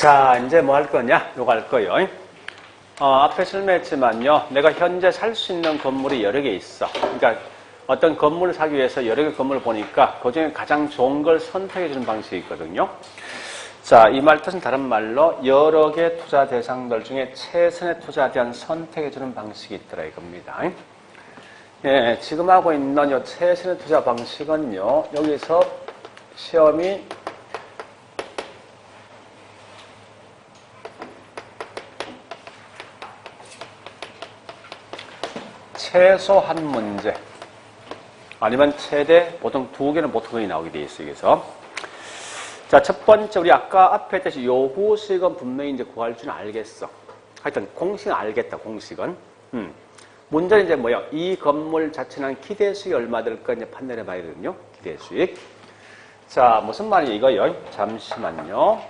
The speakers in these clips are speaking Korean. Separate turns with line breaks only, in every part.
자, 이제 뭐 할 거냐? 요거 할 거요. 앞에 설명했지만요. 내가 현재 살 수 있는 건물이 여러 개 있어. 그러니까 어떤 건물을 사기 위해서 여러 개 건물을 보니까 그중에 가장 좋은 걸 선택해 주는 방식이 있거든요. 자, 이 말 뜻은 다른 말로 여러 개 투자 대상들 중에 최선의 투자에 대한 선택해 주는 방식이 있더라 이겁니다. 예, 지금 하고 있는 이 최선의 투자 방식은요. 여기서 시험이 최소 한 문제 아니면 최대 보통 두 개는 보통 거의 나오게 돼 있어요. 그래서 자, 첫 번째 우리 아까 앞에 했듯이 요구식은 분명히 이제 구할 줄은 알겠어. 하여튼 공식은 알겠다. 공식은. 문제는 이제 뭐야? 이 건물 자체는 기대 수익이 얼마 될까 이제 판단해 봐야 되거든요. 기대 수익. 자, 무슨 말이 이거요? 잠시만요.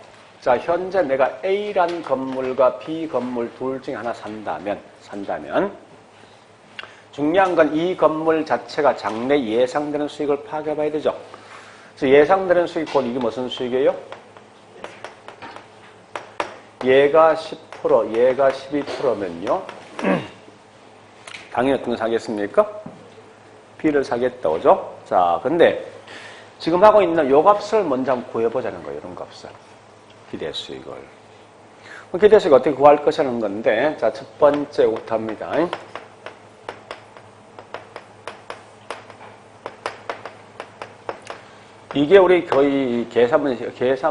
자, 현재 내가 A라는 건물과 B 건물 둘 중에 하나 산다면 중요한 건 이 건물 자체가 장래 예상되는 수익을 파악해 봐야 되죠. 그래서 예상되는 수익 곧 이게 무슨 수익이에요? 얘가 10%, 얘가 12%면요. 당연히 어떤 거 사겠습니까? B를 사겠다, 그죠? 자, 근데 지금 하고 있는 요 값을 먼저 한번 구해보자는 거예요. 이런 값을. 기대 수익을. 기대 수익 어떻게 구할 것이라는 건데, 자, 첫 번째 요거부터 합니다. 이게 우리 거의 계산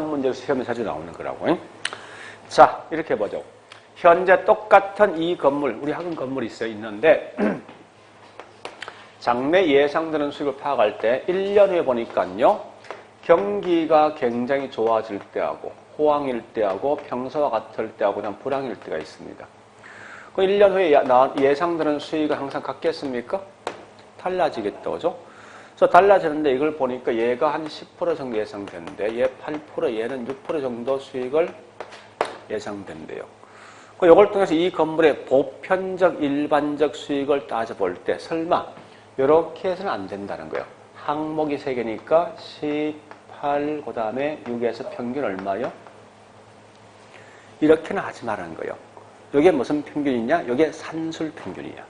문제로 시험에 자주 나오는 거라고. 자, 이렇게 보죠. 현재 똑같은 이 건물, 우리 학원 건물이 있는데, 장래 예상되는 수익을 파악할 때 1년 후에 보니까요, 경기가 굉장히 좋아질 때하고, 호황일 때하고, 평소와 같을 때하고, 그냥 불황일 때가 있습니다. 그 1년 후에 예상되는 수익은 항상 같겠습니까? 달라지겠다, 그죠? 그래서 달라지는데 이걸 보니까 얘가 한 10% 정도 예상되는데 얘 8%, 얘는 6% 정도 수익을 예상된대요. 이걸 통해서 이 건물의 보편적 일반적 수익을 따져볼 때 설마 이렇게 해서는 안 된다는 거예요. 항목이 3개니까 18, 그 다음에 6에서 평균 얼마요? 이렇게는 하지 말라는 거예요. 이게 무슨 평균이냐? 이게 산술 평균이야.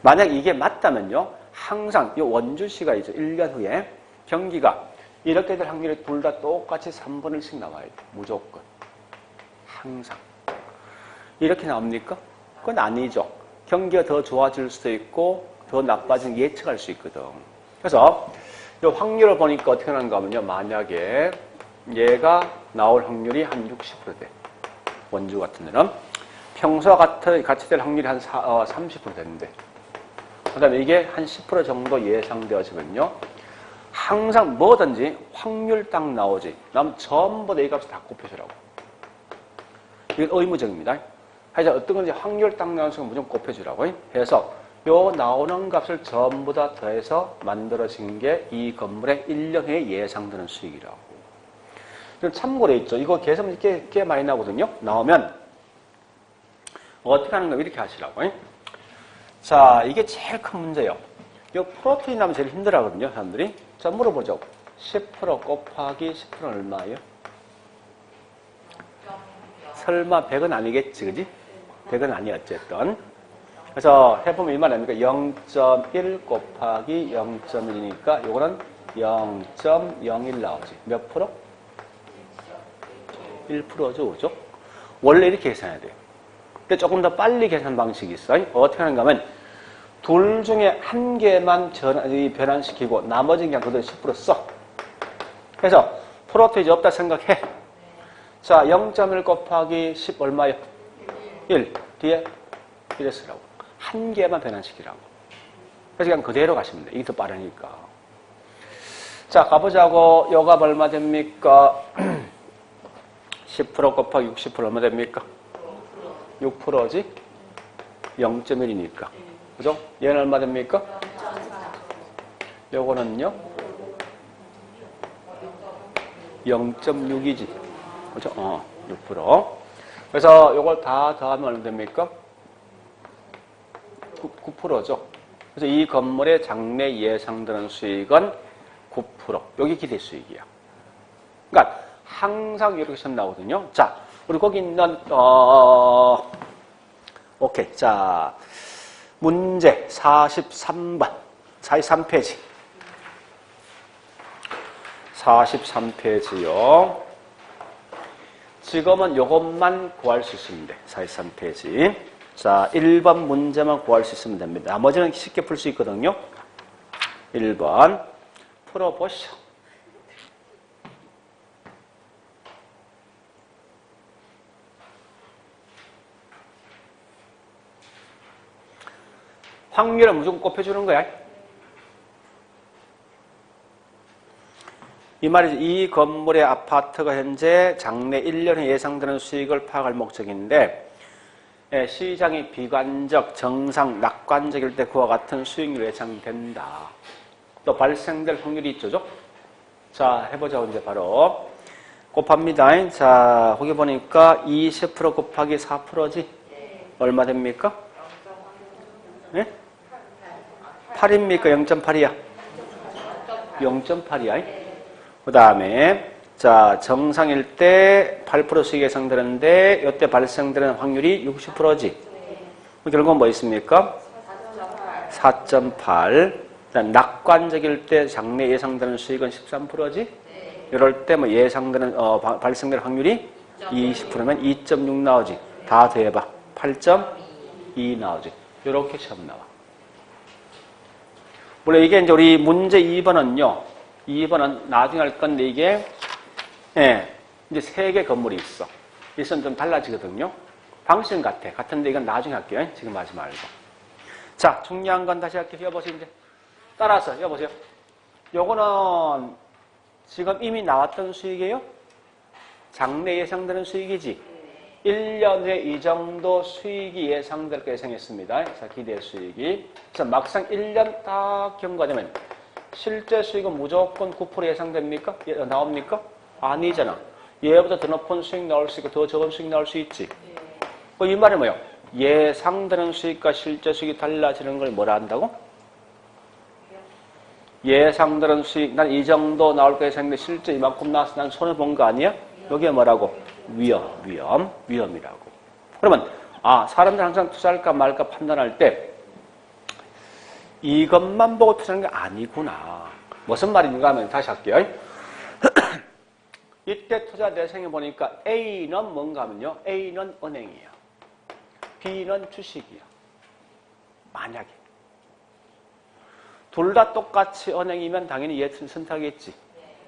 만약 이게 맞다면요. 항상 이 원주시가 있죠. 1년 후에 경기가 이렇게 될 확률이 둘 다 똑같이 3분의 1씩 나와야 돼. 무조건. 항상. 이렇게 나옵니까? 그건 아니죠. 경기가 더 좋아질 수도 있고 더 나빠지는 예측할 수 있거든. 그래서 이 확률을 보니까 어떻게 나는가 하면요. 만약에 얘가 나올 확률이 한 60% 돼. 원주 같은 데는. 평소와 같이 될 확률이 한 30% 되는데. 그 다음에 이게 한 10% 정도 예상되어지면요. 항상 뭐든지 확률 딱 나오지. 그럼 전부 다 이 값을 다 곱해주라고. 이건 의무적입니다. 하여튼 어떤 건지 확률 딱 나오는 순간 무조건 곱해주라고. 해서 요 나오는 값을 전부 다 더해서 만들어진 게 이 건물의 1년 후에 예상되는 수익이라고. 참고로 있죠. 이거 계산 문제 꽤 많이 나오거든요. 나오면 어떻게 하는 거 이렇게 하시라고. 자, 이게 제일 큰 문제예요. 이 프로테인 나면 제일 힘들어 하거든요, 사람들이. 자, 물어보죠. 10% 곱하기 10%는 얼마예요? 설마 100은 아니겠지, 그지? 100은 아니, 어쨌든. 그래서 해보면 얼마나 됩니까? 0.1 곱하기 0.1이니까 요거는 0.01 나오지. 몇 프로? 1%죠, 그죠? 원래 이렇게 계산해야 돼요. 근데 조금 더 빨리 계산 방식이 있어요. 어떻게 하는가 하면 둘 중에 한 개만 변환시키고 나머지는 그냥 그대로 10% 써. 그래서 프로테이지 없다 생각해. 자, 0.1 곱하기 10 얼마예요? 1. 뒤에 1을 쓰라고. 한 개만 변환시키라고. 그래서 그냥 그대로 가시면 돼. 이게 더 빠르니까. 자, 가보자고. 요가 얼마 됩니까? 10% 곱하기 60% 얼마 됩니까? 6%지? 0.1이니까. 그죠? 얘는 얼마 됩니까? 요거는요? 0.6이지. 그죠? 6%. 그래서 요걸 다 더하면 얼마 됩니까? 9%죠. 그래서 이 건물의 장래 예상되는 수익은 9%. 여기 기대 수익이야. 그러니까 항상 이렇게 시험 나오거든요. 자, 우리 거기 있는, 오케이. 자, 문제 43번. 43페이지. 43페이지요. 지금은 요것만 구할 수 있으면 돼. 43페이지. 자, 1번 문제만 구할 수 있으면 됩니다. 나머지는 쉽게 풀 수 있거든요. 1번 풀어보시오. 확률을 무조건 곱해주는 거야. 이 말이지. 이 건물의 아파트가 현재 장래 1년에 예상되는 수익을 파악할 목적인데 시장이 비관적, 정상, 낙관적일 때 그와 같은 수익률이 예상된다. 또 발생될 확률이 있죠. 자, 해보자. 이제 바로 곱합니다. 자, 거기 보니까 20% 곱하기 4%지? 얼마 됩니까? 네? 8입니까? 0.8이야? 0.8이야? 그 다음에, 자, 정상일 때 8% 수익이 예상되는데, 이때 발생되는 확률이 60%지? 결국은 뭐 있습니까? 4.8. 낙관적일 때 장래 예상되는 수익은 13%지? 이럴 때 뭐 예상되는, 발생되는 확률이 20%면 2.6 나오지? 다 더해봐. 8.2 나오지? 이렇게 시험 나와. 물론 이게 이제 우리 문제 2번은요. 2번은 나중에 할 건데 이게 이제 3개 건물이 있어. 있으면 좀 달라지거든요. 방식은 같아. 같은데 이건 나중에 할게요. 지금 하지 말고. 자, 중요한 건 다시 할게요. 여보세요. 이제 따라서 여보세요. 요거는 지금 이미 나왔던 수익이에요. 장래 예상되는 수익이지. 1년에 이 정도 수익이 예상될 거 예상했습니다. 자, 기대 수익이. 그래서 막상 1년 딱 경과되면 실제 수익은 무조건 9% 예상됩니까? 나옵니까? 아니잖아. 얘보다 더 높은 수익 나올 수 있고 더 적은 수익 나올 수 있지. 이 말이 뭐예요? 예상되는 수익과 실제 수익이 달라지는 걸 뭐라 한다고? 예상되는 수익, 난 이 정도 나올 거 예상했는데 실제 이만큼 나와서 난 손해본 거 아니야? 여기에 뭐라고? 위험이라고. 그러면, 사람들 항상 투자할까 말까 판단할 때 이것만 보고 투자하는 게 아니구나. 무슨 말인가 하면 다시 할게요. 이때 투자 대상에 보니까 A는 뭔가 하면요. A는 은행이야. B는 주식이야. 만약에. 둘 다 똑같이 은행이면 당연히 얘 선택하겠지.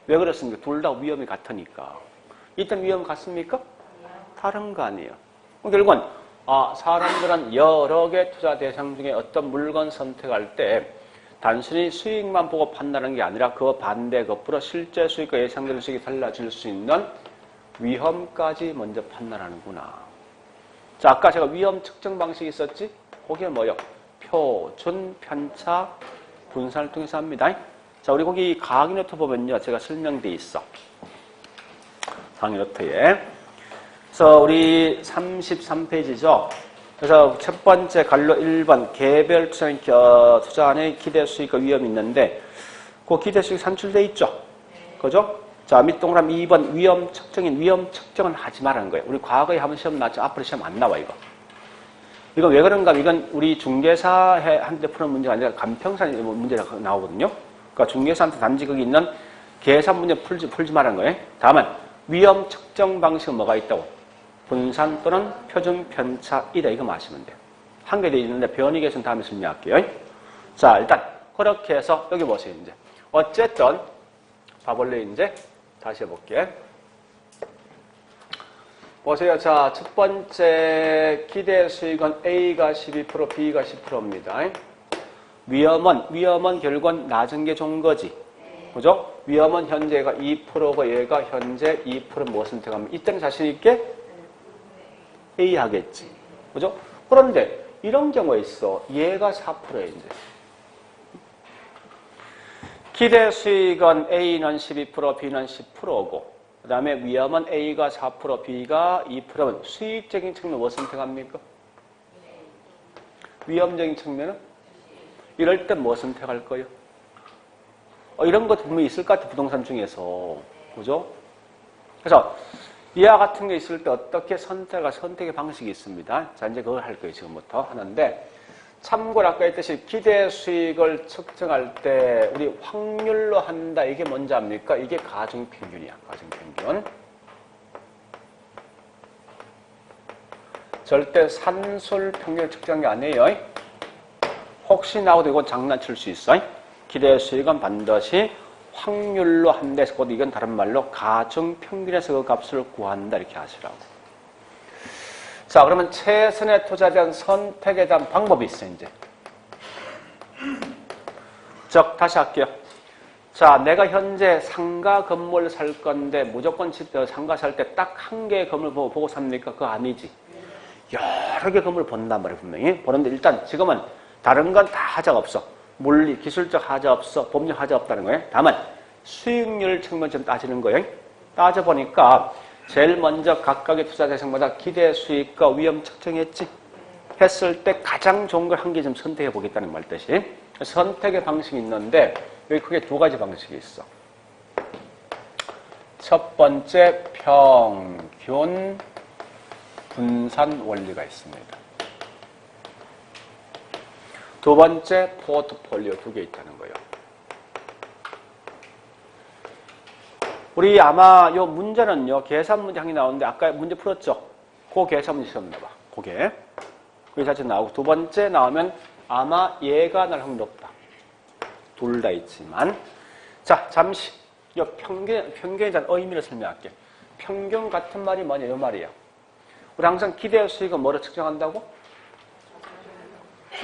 왜 그렇습니까? 둘 다 위험이 같으니까. 이때는 위험 같습니까? 다른 거 아니에요. 결국은 사람들은 여러 개 투자 대상 중에 어떤 물건 선택할 때 단순히 수익만 보고 판단하는 게 아니라 그 반대 거꾸로 실제 수익과 예상되는 수익이 달라질 수 있는 위험까지 먼저 판단하는구나. 자, 아까 제가 위험 측정 방식이 있었지? 그게 뭐요? 표준, 편차, 분산을 통해서 합니다. 자, 우리 거기 강의 노트 보면요. 제가 설명돼 있어. 강의 노트에. 그래서 우리 33페이지죠. 그래서 첫 번째 갈로 1번 개별 투자안의 기대 수익과 위험이 있는데 그 기대 수익 산출돼 있죠. 그죠? 자, 밑동그라미 2번 위험 측정인 위험 측정은 하지 말라는 거예요. 우리 과거에 한번 시험 나왔죠. 앞으로 시험 안 나와 이거. 이건 왜 그런가? 이건 우리 중개사한테 푸는 문제가 아니라 간평사 문제가 나오거든요. 그러니까 중개사한테 단지 거기 있는 계산 문제 풀지 말라는 거예요. 다음은 위험 측정 방식은 뭐가 있다고? 분산 또는 표준 편차이다. 이거 마시면 돼요. 한 개 더 있는데 변이 계산 다음에 설명할게요. 자, 일단 그렇게 해서 여기 보세요. 이제 어쨌든 봐볼래 이제 다시 해볼게. 보세요. 자, 첫 번째 기대 수익은 A가 12%, B가 10%입니다. 위험은 결국은 낮은 게 좋은 거지. 그죠? 위험은 현재가 2%고 얘가 현재 2% 뭐 선택하면 이때는 자신 있게 A 하겠지. 그죠? 그런데 이런 경우에 있어. 얘가 4%야 이제. 기대 수익은 A는 12%, B는 10%고 그 다음에 위험은 A가 4%, B가 2%면 수익적인 측면 뭐 선택합니까? 위험적인 측면은? 이럴 땐 뭐 선택할 거예요? 이런 것 분명히 있을 것 같아, 부동산 중에서. 그죠? 그래서 이와 같은 게 있을 때 어떻게 선택의 방식이 있습니다. 자, 이제 그걸 할 거예요. 지금부터 하는데. 참고로 아까 했듯이 기대 수익을 측정할 때 우리 확률로 한다. 이게 뭔지 압니까? 이게 가중평균이야. 가중평균. 절대 산술평균을 측정한 게 아니에요. 혹시 나오도 이건 장난칠 수 있어. 기대 수익은 반드시 확률로 한다. 곧 이건 다른 말로 가중평균에서 그 값을 구한다. 이렇게 하시라고. 자, 그러면 최선의 투자에 대한 선택에 대한 방법이 있어요, 이제. 즉, 다시 할게요. 자, 내가 현재 상가 건물을 살 건데 무조건 상가 살 때 딱 한 개의 건물 보고 삽니까? 그거 아니지. 여러 개 건물을 본단 말이에요, 분명히. 보는데 일단 지금은 다른 건 다 하자가 없어. 물리, 기술적 하자 없어. 법률 하자 없다는 거예요. 다만 수익률 측면 좀 따지는 거예요. 따져보니까 제일 먼저 각각의 투자 대상마다 기대 수익과 위험 측정했지. 했을 때 가장 좋은 걸 한 개 좀 선택해 보겠다는 말 뜻이. 선택의 방식이 있는데 여기 크게 두 가지 방식이 있어. 첫 번째 평균 분산 원리가 있습니다. 두 번째 포트폴리오 두 개 있다는 거예요. 우리 아마 요 문제는요, 계산 문제 한 개 나오는데 아까 문제 풀었죠? 그 계산 문제 시험 나와. 그게. 그게 자체 나오고 두 번째 나오면 아마 얘가 날 확률 높다. 둘 다 있지만. 자, 잠시 요 평균에 대한 의미를 설명할게. 평균 같은 말이 뭐냐, 요 말이야. 우리 항상 기대 수익은 뭐로 측정한다고?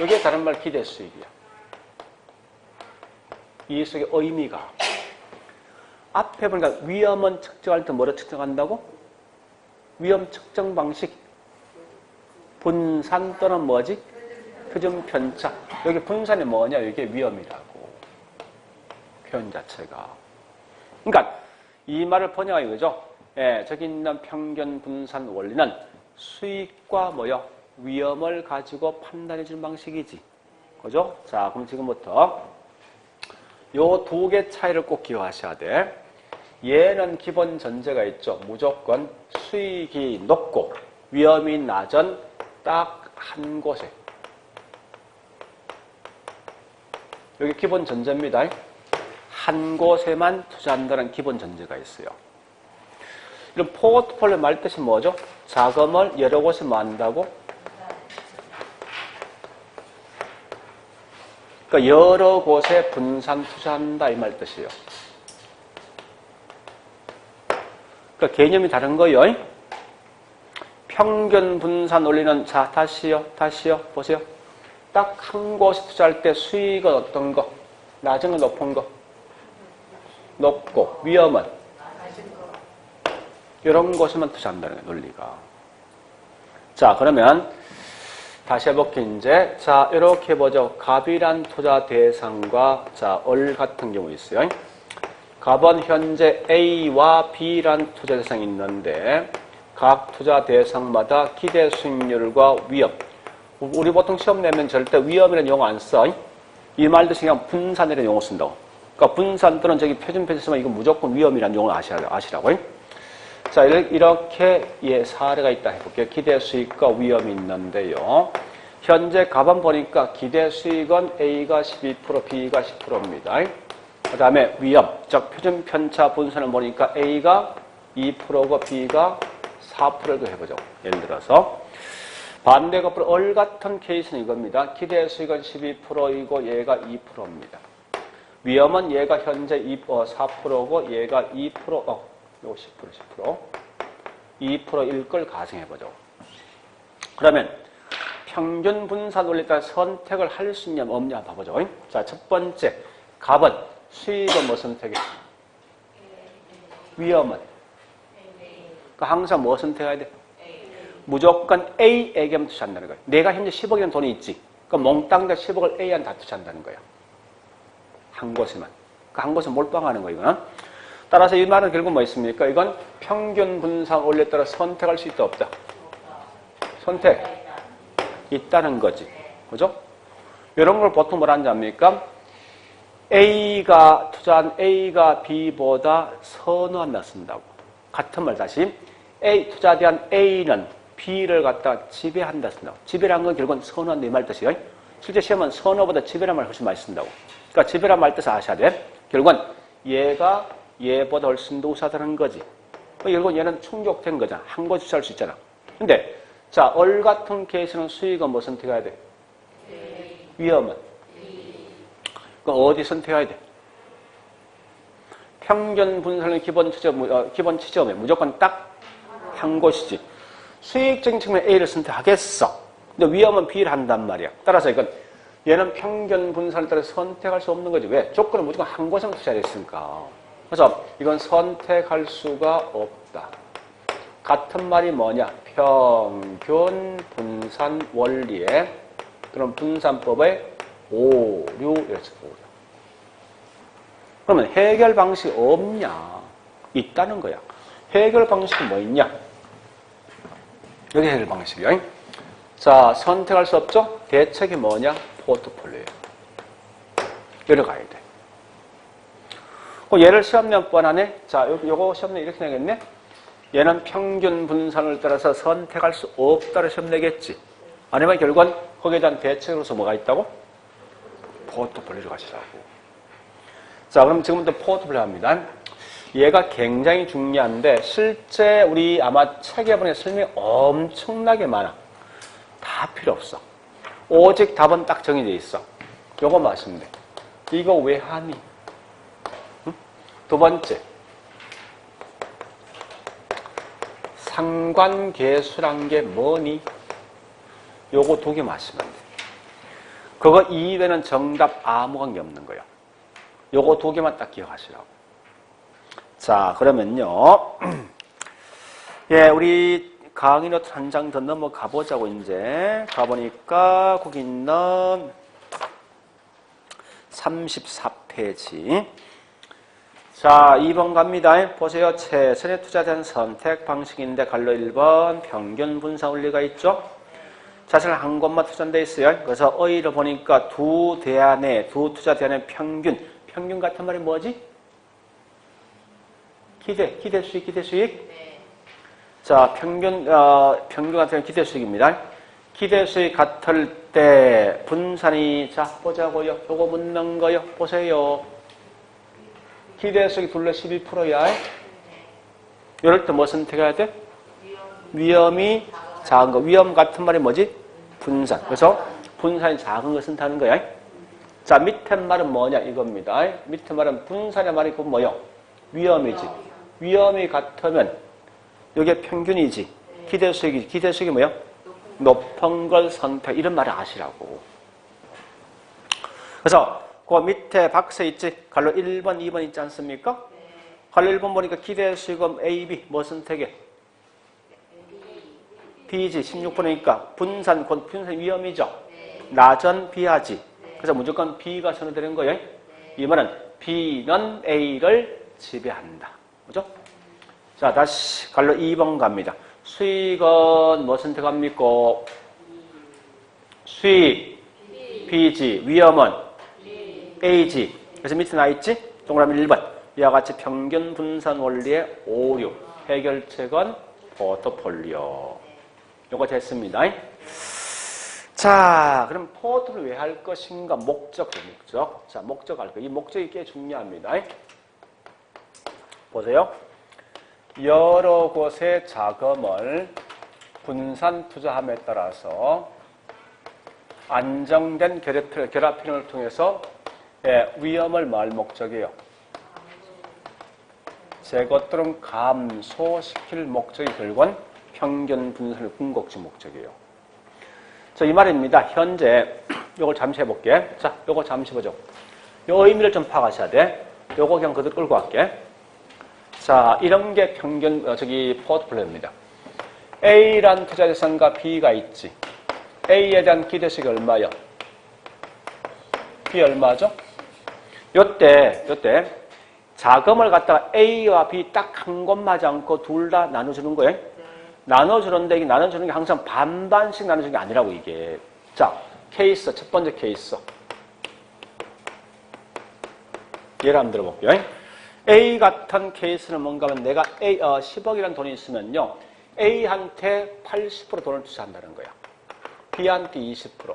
이게 다른 말 기대 수익이야. 이 속의 의미가. 앞에 보니까 위험은 측정할 때 뭐로 측정한다고? 위험 측정 방식. 분산 또는 뭐지? 표준 편차. 여기 분산이 뭐냐? 이게 위험이라고. 표현 자체가. 그러니까 이 말을 번역하기 그죠? 예, 저기 있는 평균 분산 원리는 수익과 뭐요? 위험을 가지고 판단해 주는 방식이지. 그죠? 자, 그럼 지금부터 요 두 개 차이를 꼭 기억하셔야 돼. 얘는 기본 전제가 있죠. 무조건 수익이 높고 위험이 낮은 딱 한 곳에. 여기 기본 전제입니다. 한 곳에만 투자한다는 기본 전제가 있어요. 이런 포트폴리오 말 뜻이 뭐죠? 자금을 여러 곳에 모은다고? 그러니까 여러 곳에 분산 투자한다 이 말 뜻이에요. 그러니까 개념이 다른 거예요. 평균 분산 원리는 자 다시요 보세요. 딱 한 곳에 투자할 때 수익은 어떤 거? 낮은 거 높은 거? 높고 위험은? 이런 곳에만 투자한다는 거예요, 논리가. 자, 그러면 다시 해볼게, 이제. 자, 이렇게 보죠. 갑이란 투자 대상과, 자, 을 같은 경우 있어요. 갑은 현재 A와 B란 투자 대상이 있는데, 각 투자 대상마다 기대 수익률과 위험. 우리 보통 시험 내면 절대 위험이라는 용어 안 써. 이 말도 그냥 분산이라는 용어 쓴다고. 그러니까 분산 또는 저기 표준 편차 쓰면 이건 무조건 위험이라는 용어 아시라고요. 자, 이렇게 사례가 있다 해볼게요. 기대 수익과 위험이 있는데요. 현재 가ban 보니까 기대 수익은 A가 12%, B가 10%입니다. 그 다음에 위험, 즉 표준 편차 분산을 보니까 A가 2%고 B가 4%도 해보죠. 예를 들어서 반대 거꾸로 을 같은 케이스는 이겁니다. 기대 수익은 12%이고 얘가 2%입니다. 위험은 얘가 현재 4%고 얘가 2%, 요거 10%. 2%일 걸 가정해보죠. 그러면 평균 분산 원리에 따라 선택을 할 수 있냐 없냐 봐보죠. 자, 첫 번째 갑은 수익은 뭐 선택해? 위험은? 그러니까 항상 뭐 선택해야 돼? 무조건 A에게만 투자한다는 거예요. 내가 현재 10억이라는 돈이 있지. 그럼 몽땅 다 10억을 A한테 다 투자한다는 거예요. 한 곳에만. 그 한 곳에 몰빵하는 거예요, 이거는. 따라서 이 말은 결국 뭐 있습니까? 이건 평균 분산 원리에 따라 선택할 수 있다, 없다? 선택. 있다는 거지. 그죠? 이런 걸 보통 뭐라 하는지 압니까? 투자한 A가 B보다 선호한다 쓴다고. 같은 말 다시. 투자대한 A는 B를 갖다 지배한다 쓴다고. 지배라는 건 결국은 선호한다 이 말 뜻이에요. 실제 시험은 선호보다 지배란 말을 훨씬 많이 쓴다고. 그러니까 지배란 말 뜻을 아셔야 돼. 결국은 얘가 얘보다 훨씬 더 우수하다는 거지. 결국은 얘는 충족된 거잖아. 한 곳 투자할 수 있잖아. 근데 자, 얼 같은 케이스는 수익은 뭐 선택해야 돼? 위험은? 그 어디 선택해야 돼? 평균 분산의 기본 지점에 무조건 딱 한 곳이지. 수익적인 측면 A를 선택하겠어. 근데 위험은 B를 한단 말이야. 따라서 이건 얘는 평균 분산을 따라 선택할 수 없는 거지. 왜? 조건은 무조건 한 곳에만 투자했으니까. 그래서 이건 선택할 수가 없다. 같은 말이 뭐냐? 평균 분산 원리의 그런 분산법의 오류 이렇게 보죠. 그러면 해결 방식이 없냐? 있다는 거야. 해결 방식이 뭐 있냐? 여기 해결 방식이요. 자, 선택할 수 없죠? 대책이 뭐냐? 포트폴리오예요. 여기로 가야 돼. 얘를 시험령 뻔하네. 자, 요거 시험령 이렇게 내겠네. 얘는 평균 분산을 따라서 선택할 수 없다를 시험 내겠지. 아니면 결국은 거기에 대한 대책으로서 뭐가 있다고? 포트폴리오로 가시라고. 자, 그럼 지금부터 포트폴리오 합니다. 얘가 굉장히 중요한데 실제 우리 아마 책에 보면 설명이 엄청나게 많아. 다 필요 없어. 오직 답은 딱 정해져 있어. 요거만 하시면 돼. 이거 왜 하니? 응? 두 번째. 상관계수란 게 뭐니? 요거 두 개만 하시면 돼. 그거 이외에는 정답 아무 관계 없는 거예요. 요거 두 개만 딱 기억하시라고. 자, 그러면요. 예, 우리 강의 노트 한 장 더 넘어가 보자고, 이제. 가보니까, 거기 있는 34페이지. 자, 2번 갑니다. 보세요. 최선의 투자에 대한 선택 방식인데, 갈로 1번, 평균 분산 원리가 있죠? 자세는 한 곳만 투자돼 있어요. 그래서 어휘를 보니까 두 투자 대안의 평균 같은 말이 뭐지? 기대 수익.
네.
자, 평균 같은 기대 수익입니다. 기대 수익 같을 때 분산이, 자, 보자고요. 요거 묻는 거요. 보세요. 기대 수익이 둘러 12%야. 이럴 때 뭐 선택해야 돼? 위험이 작은 거. 위험 같은 말이 뭐지? 분산. 그래서 분산이 작은 거 선택하는 거야. 자, 밑에 말은 뭐냐? 이겁니다. 밑에 말은 분산의 말이 그 뭐요? 위험이지. 위험이 같으면 이게 평균이지. 기대 수익이지. 기대 수익이 뭐요? 높은 걸 선택. 이런 말을 아시라고. 그래서 그 밑에 박스에 있지. 갈로 1번, 2번 있지 않습니까? 갈로 1번 보니까 기대 수익은 A, B 뭐 선택해? B지. 16%니까 분산 위험이죠. 나전 B하지. 그래서 무조건 B가 선호되는 거예요. 이 말은 B는 A를 지배한다. 그죠? 자, 다시 갈로 2번 갑니다. 수익은 뭐 선택합니까? 수익 B지. 위험은 A지. 그래서 밑에 나있지? 동그라미 1번. 이와 같이 평균 분산 원리의 오류. 해결책은 포트폴리오. 요거 됐습니다. 자, 그럼 포트를 왜 할 것인가? 목적. 자, 목적 할 거. 이 목적이 꽤 중요합니다. 보세요. 여러 곳의 자금을 분산 투자함에 따라서 안정된 결합 필요를 통해서 위험을 말 목적이에요. 제 것들은 감소시킬 목적이 결국은 평균 분산의 궁극지 목적이에요. 자, 이 말입니다. 현재 요걸 잠시 해볼게. 자, 요거 잠시 보죠. 요 의미를 좀 파악하셔야 돼. 요거 그냥 그대로 끌고 갈게. 자, 이런 게 평균 포트폴리오입니다. A란 투자 자산과 B가 있지. A에 대한 기대수익이 얼마요? B 얼마죠? 요때 자금을 갖다가 A와 B 딱 한 곳마지 않고 둘 다 나눠주는 거예요. 나눠주는데 이게 나눠주는 게 항상 반반씩 나눠주는 게 아니라고 이게. 자, 케이스 첫 번째 케이스. 예를 한번 들어볼게요. A 같은 케이스는 뭔가 하면 내가 10억이라는 돈이 있으면요. A한테 80% 돈을 투자한다는 거야. B한테 20%.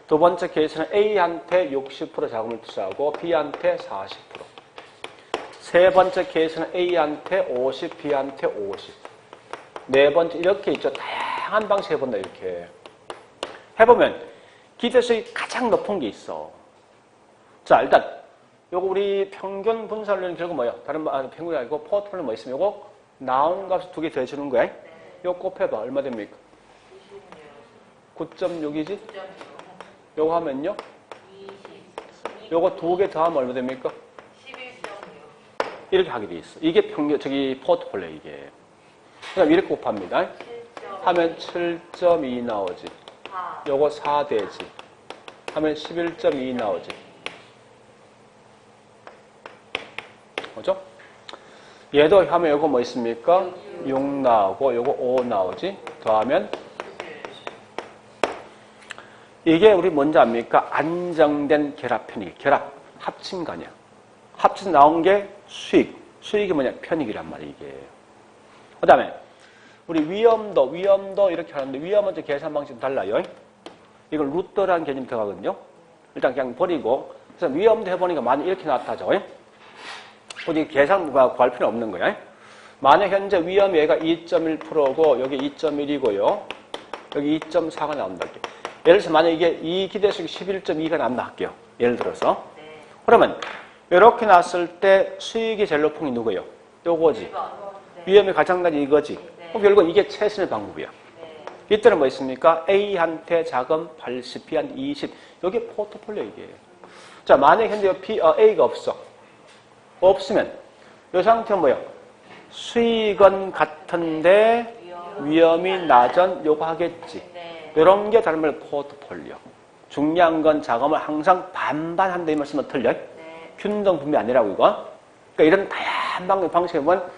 두 번째 케이스는 A한테 60% 자금을 투자하고 B한테 40%. 세 번째 케이스는 A한테 50, B한테 50. 네 번째 이렇게 있죠. 다양한 방식 해본다 이렇게. 해보면 기대수익이 가장 높은 게 있어. 자 일단 요거 우리 평균 분산율 결국 뭐야? 다른 평균이 아니고 포트폴리오 뭐 있으면 요거 나온 값을 두 개 더해주는 거야. 요거 곱해봐. 얼마 됩니까? 9.6이지? 요거 하면요? 요거 두 개 더하면 얼마 됩니까?
11.6.
이렇게 하게 돼 있어. 이게 평균 포트폴리오 이게. 그럼 이렇게 곱합니다. 하면 7.2 나오지. 요거 4 되지. 하면 11.2 나오지. 그죠? 얘도 하면 요거 뭐 있습니까? 6 나오고 요거 5 나오지. 더하면 이게 우리 뭔지 압니까? 안정된 결합 편익. 결합 합친 거 아니야. 합쳐서 나온 게 수익. 수익이 뭐냐? 편익이란 말이야 이게. 그 다음에 우리 위험도 이렇게 하는데 위험은 좀 계산 방식이 달라요. 이걸 루터라는 개념이 들어가거든요. 일단 그냥 버리고 그래서 위험도 해보니까 많이 이렇게 나타나죠. 굳이 계산 구할 필요 없는 거야. 만약 현재 위험 얘가 2.1%고 여기 2.1이고요. 여기 2.4가 나온다. 예를 들어서 만약 이게 이 기대수익이 11.2가 나온다 할게요. 예를 들어서. 그러면 이렇게 났을 때 수익이 제일 높은 게 누구예요? 요거지. 위험이 가장 낮은 이거지. 그럼 결국은 이게 최선의 방법이야. 이때는 뭐 있습니까? A한테 자금 80, B한테 20. 여기 포트폴리오 이게. 자, 만약 현재 A가 없어. 없으면 이 상태는 뭐예요? 수익은 같은데 위험이 낮은 요거 하겠지. 이런 게 다른 말로 포트폴리오. 중요한 건 자금을 항상 반반 한다 이 말씀은 틀려. 균등 분배 아니라고 이거. 그러니까 이런 다양한 방식에 보면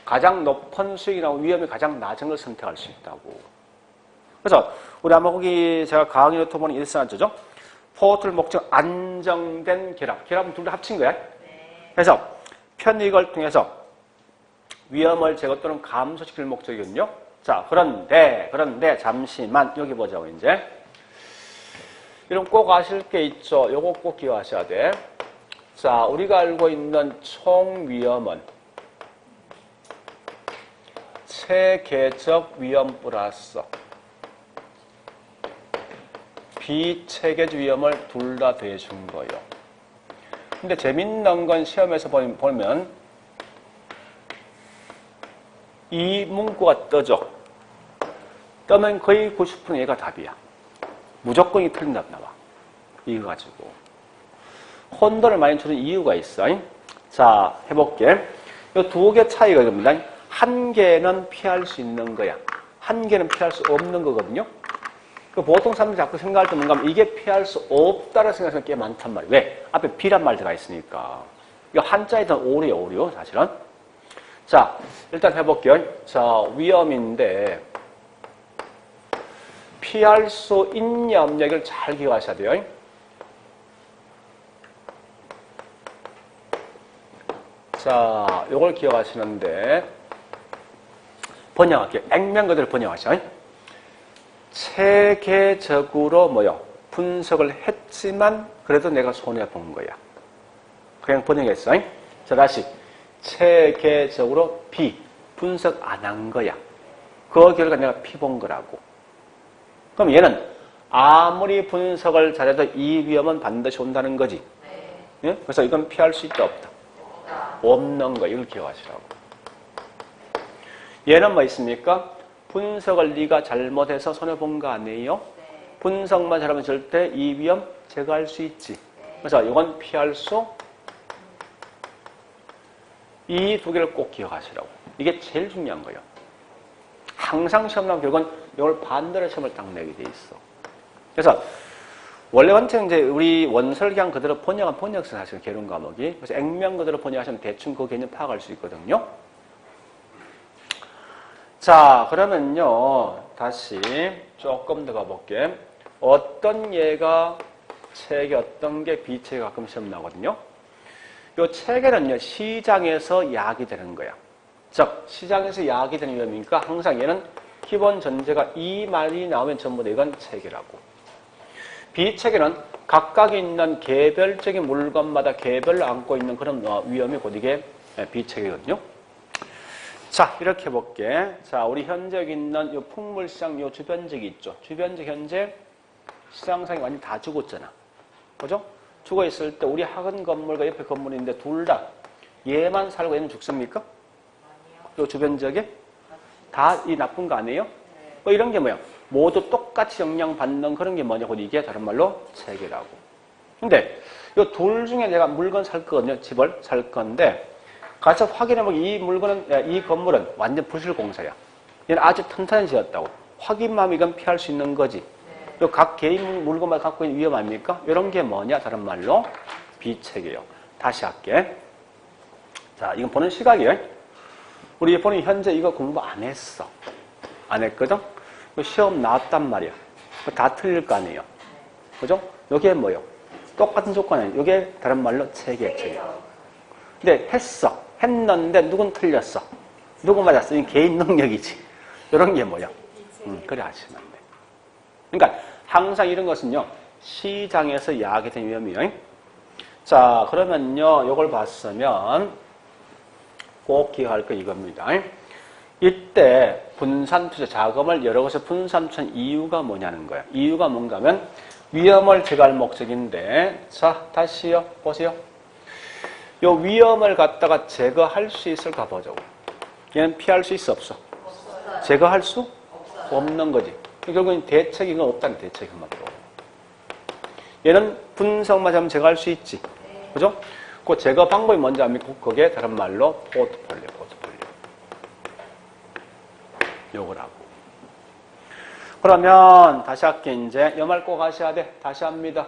가장 높은 수익이라고 위험이 가장 낮은 걸 선택할 수 있다고. 그래서 우리 아마 거기 제가 강의 유튜브는 이렇게 써놨죠. 포트를 목적 안정된 결합. 결합은 둘 다 합친 거야. 그래서 편익을 통해서 위험을 제거 또는 감소시킬 목적이거든요. 자, 그런데 잠시만 여기 보자고 이제. 이런 꼭 아실 게 있죠. 요거 꼭 기억하셔야 돼. 자, 우리가 알고 있는 총 위험은 체계적 위험 플러스 비체계적 위험을 둘 다 더해준 거예요. 근데 재밌는 건 시험에서 보면 이 문구가 떠져. 떠면 거의 90% 얘가 답이야. 무조건 이 틀린 답 나와. 이거 가지고. 혼돈을 많이 주는 이유가 있어. 자, 해볼게. 이 두 개 차이가 있습니다. 한 개는 피할 수 있는 거야. 한 개는 피할 수 없는 거거든요. 보통 사람들이 자꾸 생각할 때 뭔가 하면 이게 피할 수 없다라는 생각이 꽤 많단 말이에요. 왜? 앞에 B란 말 들어가 있으니까. 이거 한자이든 오류요, 사실은. 자, 일단 해볼게요. 자, 위험인데 피할 수 있냐 없냐 이걸 잘 기억하셔야 돼요. 자, 요걸 기억하시는데 번역할게요. 액면 그대로 번역하셔. 체계적으로 분석을 했지만 그래도 내가 손해본 거야. 그냥 번역했어. 자, 다시 체계적으로 분석 안 한 거야. 그 결과 내가 피본 거라고. 그럼 얘는 아무리 분석을 잘해도 이 위험은 반드시 온다는 거지. 예? 그래서 이건 피할 수 있다 없다? 없는 거. 이걸 기억하시라고. 얘는 뭐 있습니까? 분석을 네가 잘못해서 손해본 거 아니에요? 분석만 잘하면 절대 이 위험 제거할 수 있지. 그래서 이건 피할 수 이 두 개를 꼭 기억하시라고. 이게 제일 중요한 거예요. 항상 시험 나오면 결국은 이걸 반대로 시험을 딱 내게 돼 있어. 그래서 원래 원칙은 이제 우리 원설 그냥 그대로 번역한 번역서 사실 개론 과목이. 그래서 액면 그대로 번역하시면 대충 그 개념 파악할 수 있거든요. 자, 그러면요. 다시 조금 더 가볼게. 어떤 예가 체계, 어떤 게 비체계 가끔 시험 나거든요. 요 체계는요, 시장에서 야기되는 거야. 즉, 시장에서 야기되는 위험이니까 항상 얘는 기본 전제가 이 말이 나오면 전부 다 이건 체계라고. 비체계는 각각 있는 개별적인 물건마다 개별로 안고 있는 그런 위험이 곧 이게 비체계거든요. 자, 이렇게 해볼게. 자, 우리 현재 여기 있는 요 풍물시장 요 주변적이 있죠. 주변적 현재 시장상이 완전히 다 죽었잖아. 그죠? 죽어 있을 때 우리 학원 건물과 옆에 건물이 있는데 둘 다 얘만 살고 얘는 죽습니까? 요 주변적에? 다 이 나쁜 거 아니에요? 뭐 이런 게 뭐야? 모두 똑같이 영향받는 그런 게 뭐냐? 곧 이게 다른 말로 체계라고. 근데 요 둘 중에 내가 물건 살 거거든요. 집을 살 건데 가서 확인해보면 이 물건은, 이 건물은 완전 부실공사야. 얘는 아주 튼튼히 지었다고. 확인만 하면 이건 피할 수 있는 거지. 요 각 개인 물건만 갖고 있는 위험 아닙니까? 이런 게 뭐냐? 다른 말로 비체계요. 다시 할게. 자, 이건 보는 시각이에요. 우리 보는 현재 이거 공부 안 했어. 안 했거든? 시험 나왔단 말이야. 다 틀릴 거 아니에요. 그죠? 요게 뭐요? 똑같은 조건이에요. 요게 다른 말로 체계. 근데 했는데 누군 틀렸어. 누구 맞았어? 이 개인 능력이지. 이런 게 뭐야? 그래 아시면 돼. 그러니까 항상 이런 것은요. 시장에서 야기된 위험이에요. 자, 그러면요. 요걸 봤으면 꼭 기억할 거 이겁니다. 이때 분산투자 자금을 여러 곳에 분산투자한 이유가 뭐냐는 거야. 이유가 뭔가 하면 위험을 제거할 목적인데 자, 다시요. 보세요. 요 위험을 갖다가 제거할 수 있을까 보자고. 얘는 피할 수 있어 없어? 제거할 수 없는 거지. 결국은 대책인 건 없다는 대책인 말이고. 얘는 분석만 하면 제거할 수 있지. 그죠? 그 제거 방법이 뭔지 압니까? 그게 다른 말로 포트폴리오. 요거라고. 그러면 다시 할게 이제. 이 말 꼭 하셔야 돼. 다시 합니다.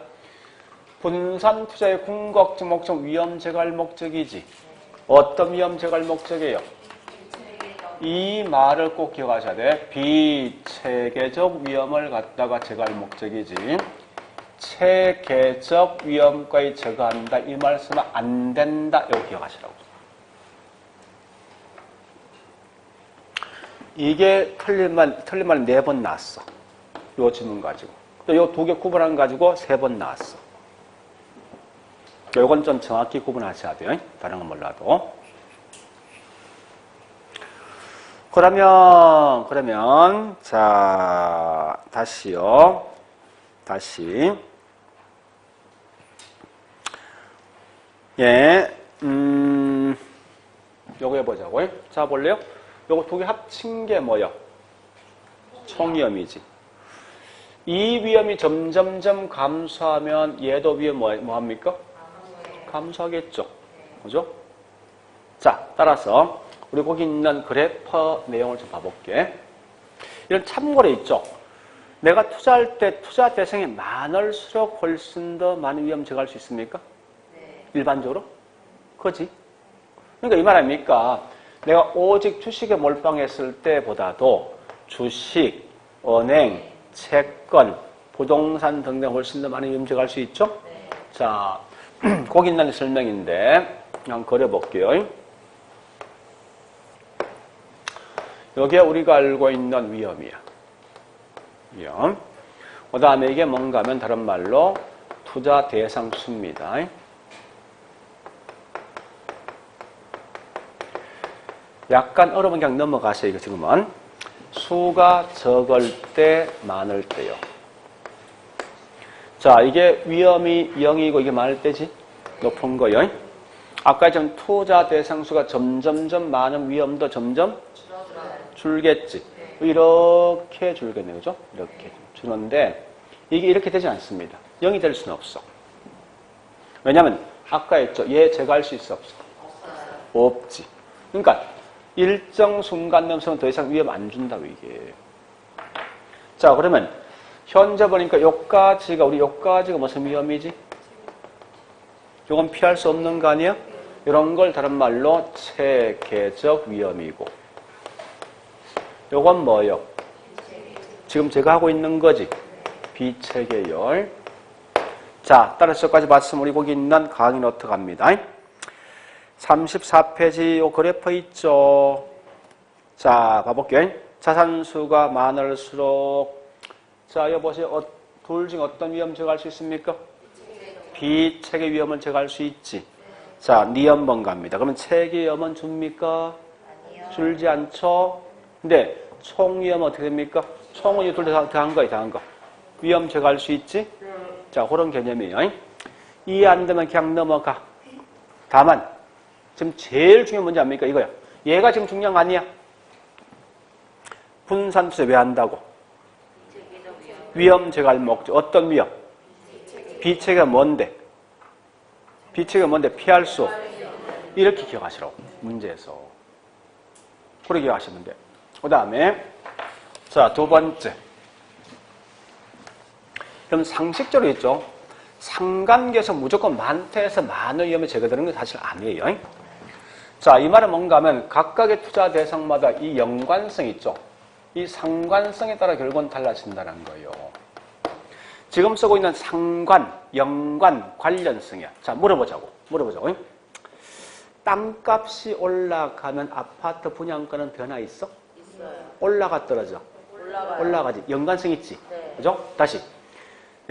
분산 투자의 궁극적 목적 위험 제거할 목적이지. 어떤 위험 제거할 목적이에요? 이 말을 꼭 기억하셔야 돼. 비체계적 위험을 갖다가 제거할 목적이지. 체계적 위험까지 제거한다. 이 말씀은 안 된다. 이거 기억하시라고. 이게 틀린 말 4번 나왔어. 요 질문 가지고. 또 요 2개 구분한 가지고 3번 나왔어. 요건 좀 정확히 구분하셔야 돼요. 다른 건 몰라도. 그러면, 자, 다시요. 다시. 예, 요거 해보자고요. 자, 볼래요? 요거 2개 합친 게 뭐요? 총위험이지. 이 위험이 점점점 감소하면 얘도 위험 뭐합니까? 감소하겠죠. 그죠? 자, 따라서 우리 거기 있는 그래퍼 내용을 좀 봐볼게. 이런 참고로 있죠. 내가 투자할 때 투자 대상이 많을수록 훨씬 더 많은 위험 제거할 수 있습니까? 네. 일반적으로? 그지? 그러니까 이 말 아닙니까? 내가 오직 주식에 몰빵했을 때보다도 주식, 은행, 채권, 부동산 등등 훨씬 더 많은 위험 제거할 수 있죠? 네. 자, 거기 있는 설명인데 그냥 그려볼게요. 여기에 우리가 알고 있는 위험이야. 위험. 그 다음에 이게 뭔가 하면 다른 말로 투자 대상 수입니다. 약간 어려우면 그냥 넘어가세요. 이거 지금은. 수가 적을 때, 많을 때요. 자, 이게 위험이 0이고 이게 많을 때지? 높은 거요. 아까 좀 투자 대상 수가 점점점 많은 위험도 점점 줄겠지. 이렇게 줄겠네. 그죠? 이렇게 주는데 이게 이렇게 되지 않습니다. 0이 될 수는 없어. 왜냐면 아까 했죠. 얘 제거할 수 있어 없어? 없지. 그러니까 일정 순간 넘으면 더 이상 위험 안 준다고 이게. 자, 그러면 현재 보니까 요까지가 우리 요까지가 무슨 위험이지? 요건 피할 수 없는 거 아니야? 이런 걸 다른 말로 체계적 위험이고. 요건 뭐예요? 지금 제가 하고 있는 거지. 비체계열. 자, 따라서 여기까지 봤으면 우리 거기 있는 강의 노트 갑니다. 34페이지 요 그래프 있죠. 자, 봐볼게요. 자산수가 많을수록 자, 여기 보세요. 둘 중에 어떤 위험 제거할 수 있습니까? 비체계 위험을 제거할 수 있지. 자, 니은번 갑니다. 그러면 체계 위험은 줍니까?
아니요.
줄지 않죠? 근데 총 위험은 어떻게 됩니까? 총은 이 둘 다 더한 거야, 더한 거. 위험 제거할 수 있지? 자, 그런 개념이에요. 이해 안 되면 그냥 넘어가. 다만 지금 제일 중요한 문제 아닙니까? 이거야. 얘가 지금 중요한 거 아니야? 분산투자 왜 한다고? 위험 제거할 목적. 어떤 위험? 비체계가 뭔데? 비체계가 뭔데? 피할 수. 이렇게 기억하시라고. 문제에서. 그렇게 기억하시면 돼. 그 다음에 자, 두 번째. 그럼 상식적으로 있죠. 상관계에서 무조건 많다 해서 많은 위험이 제거되는 건 사실 아니에요. 자, 이 말은 뭔가 하면 각각의 투자 대상마다 이 연관성 있죠. 이 상관성에 따라 결국은 달라진다는 거예요. 지금 쓰고 있는 상관, 연관, 관련성이야. 자, 물어보자고. 땅값이 올라가면 아파트 분양가는 변화 있어?
있어요.
올라가 떨어져?
올라가요.
올라가지. 연관성 있지?
네.
그죠? 다시.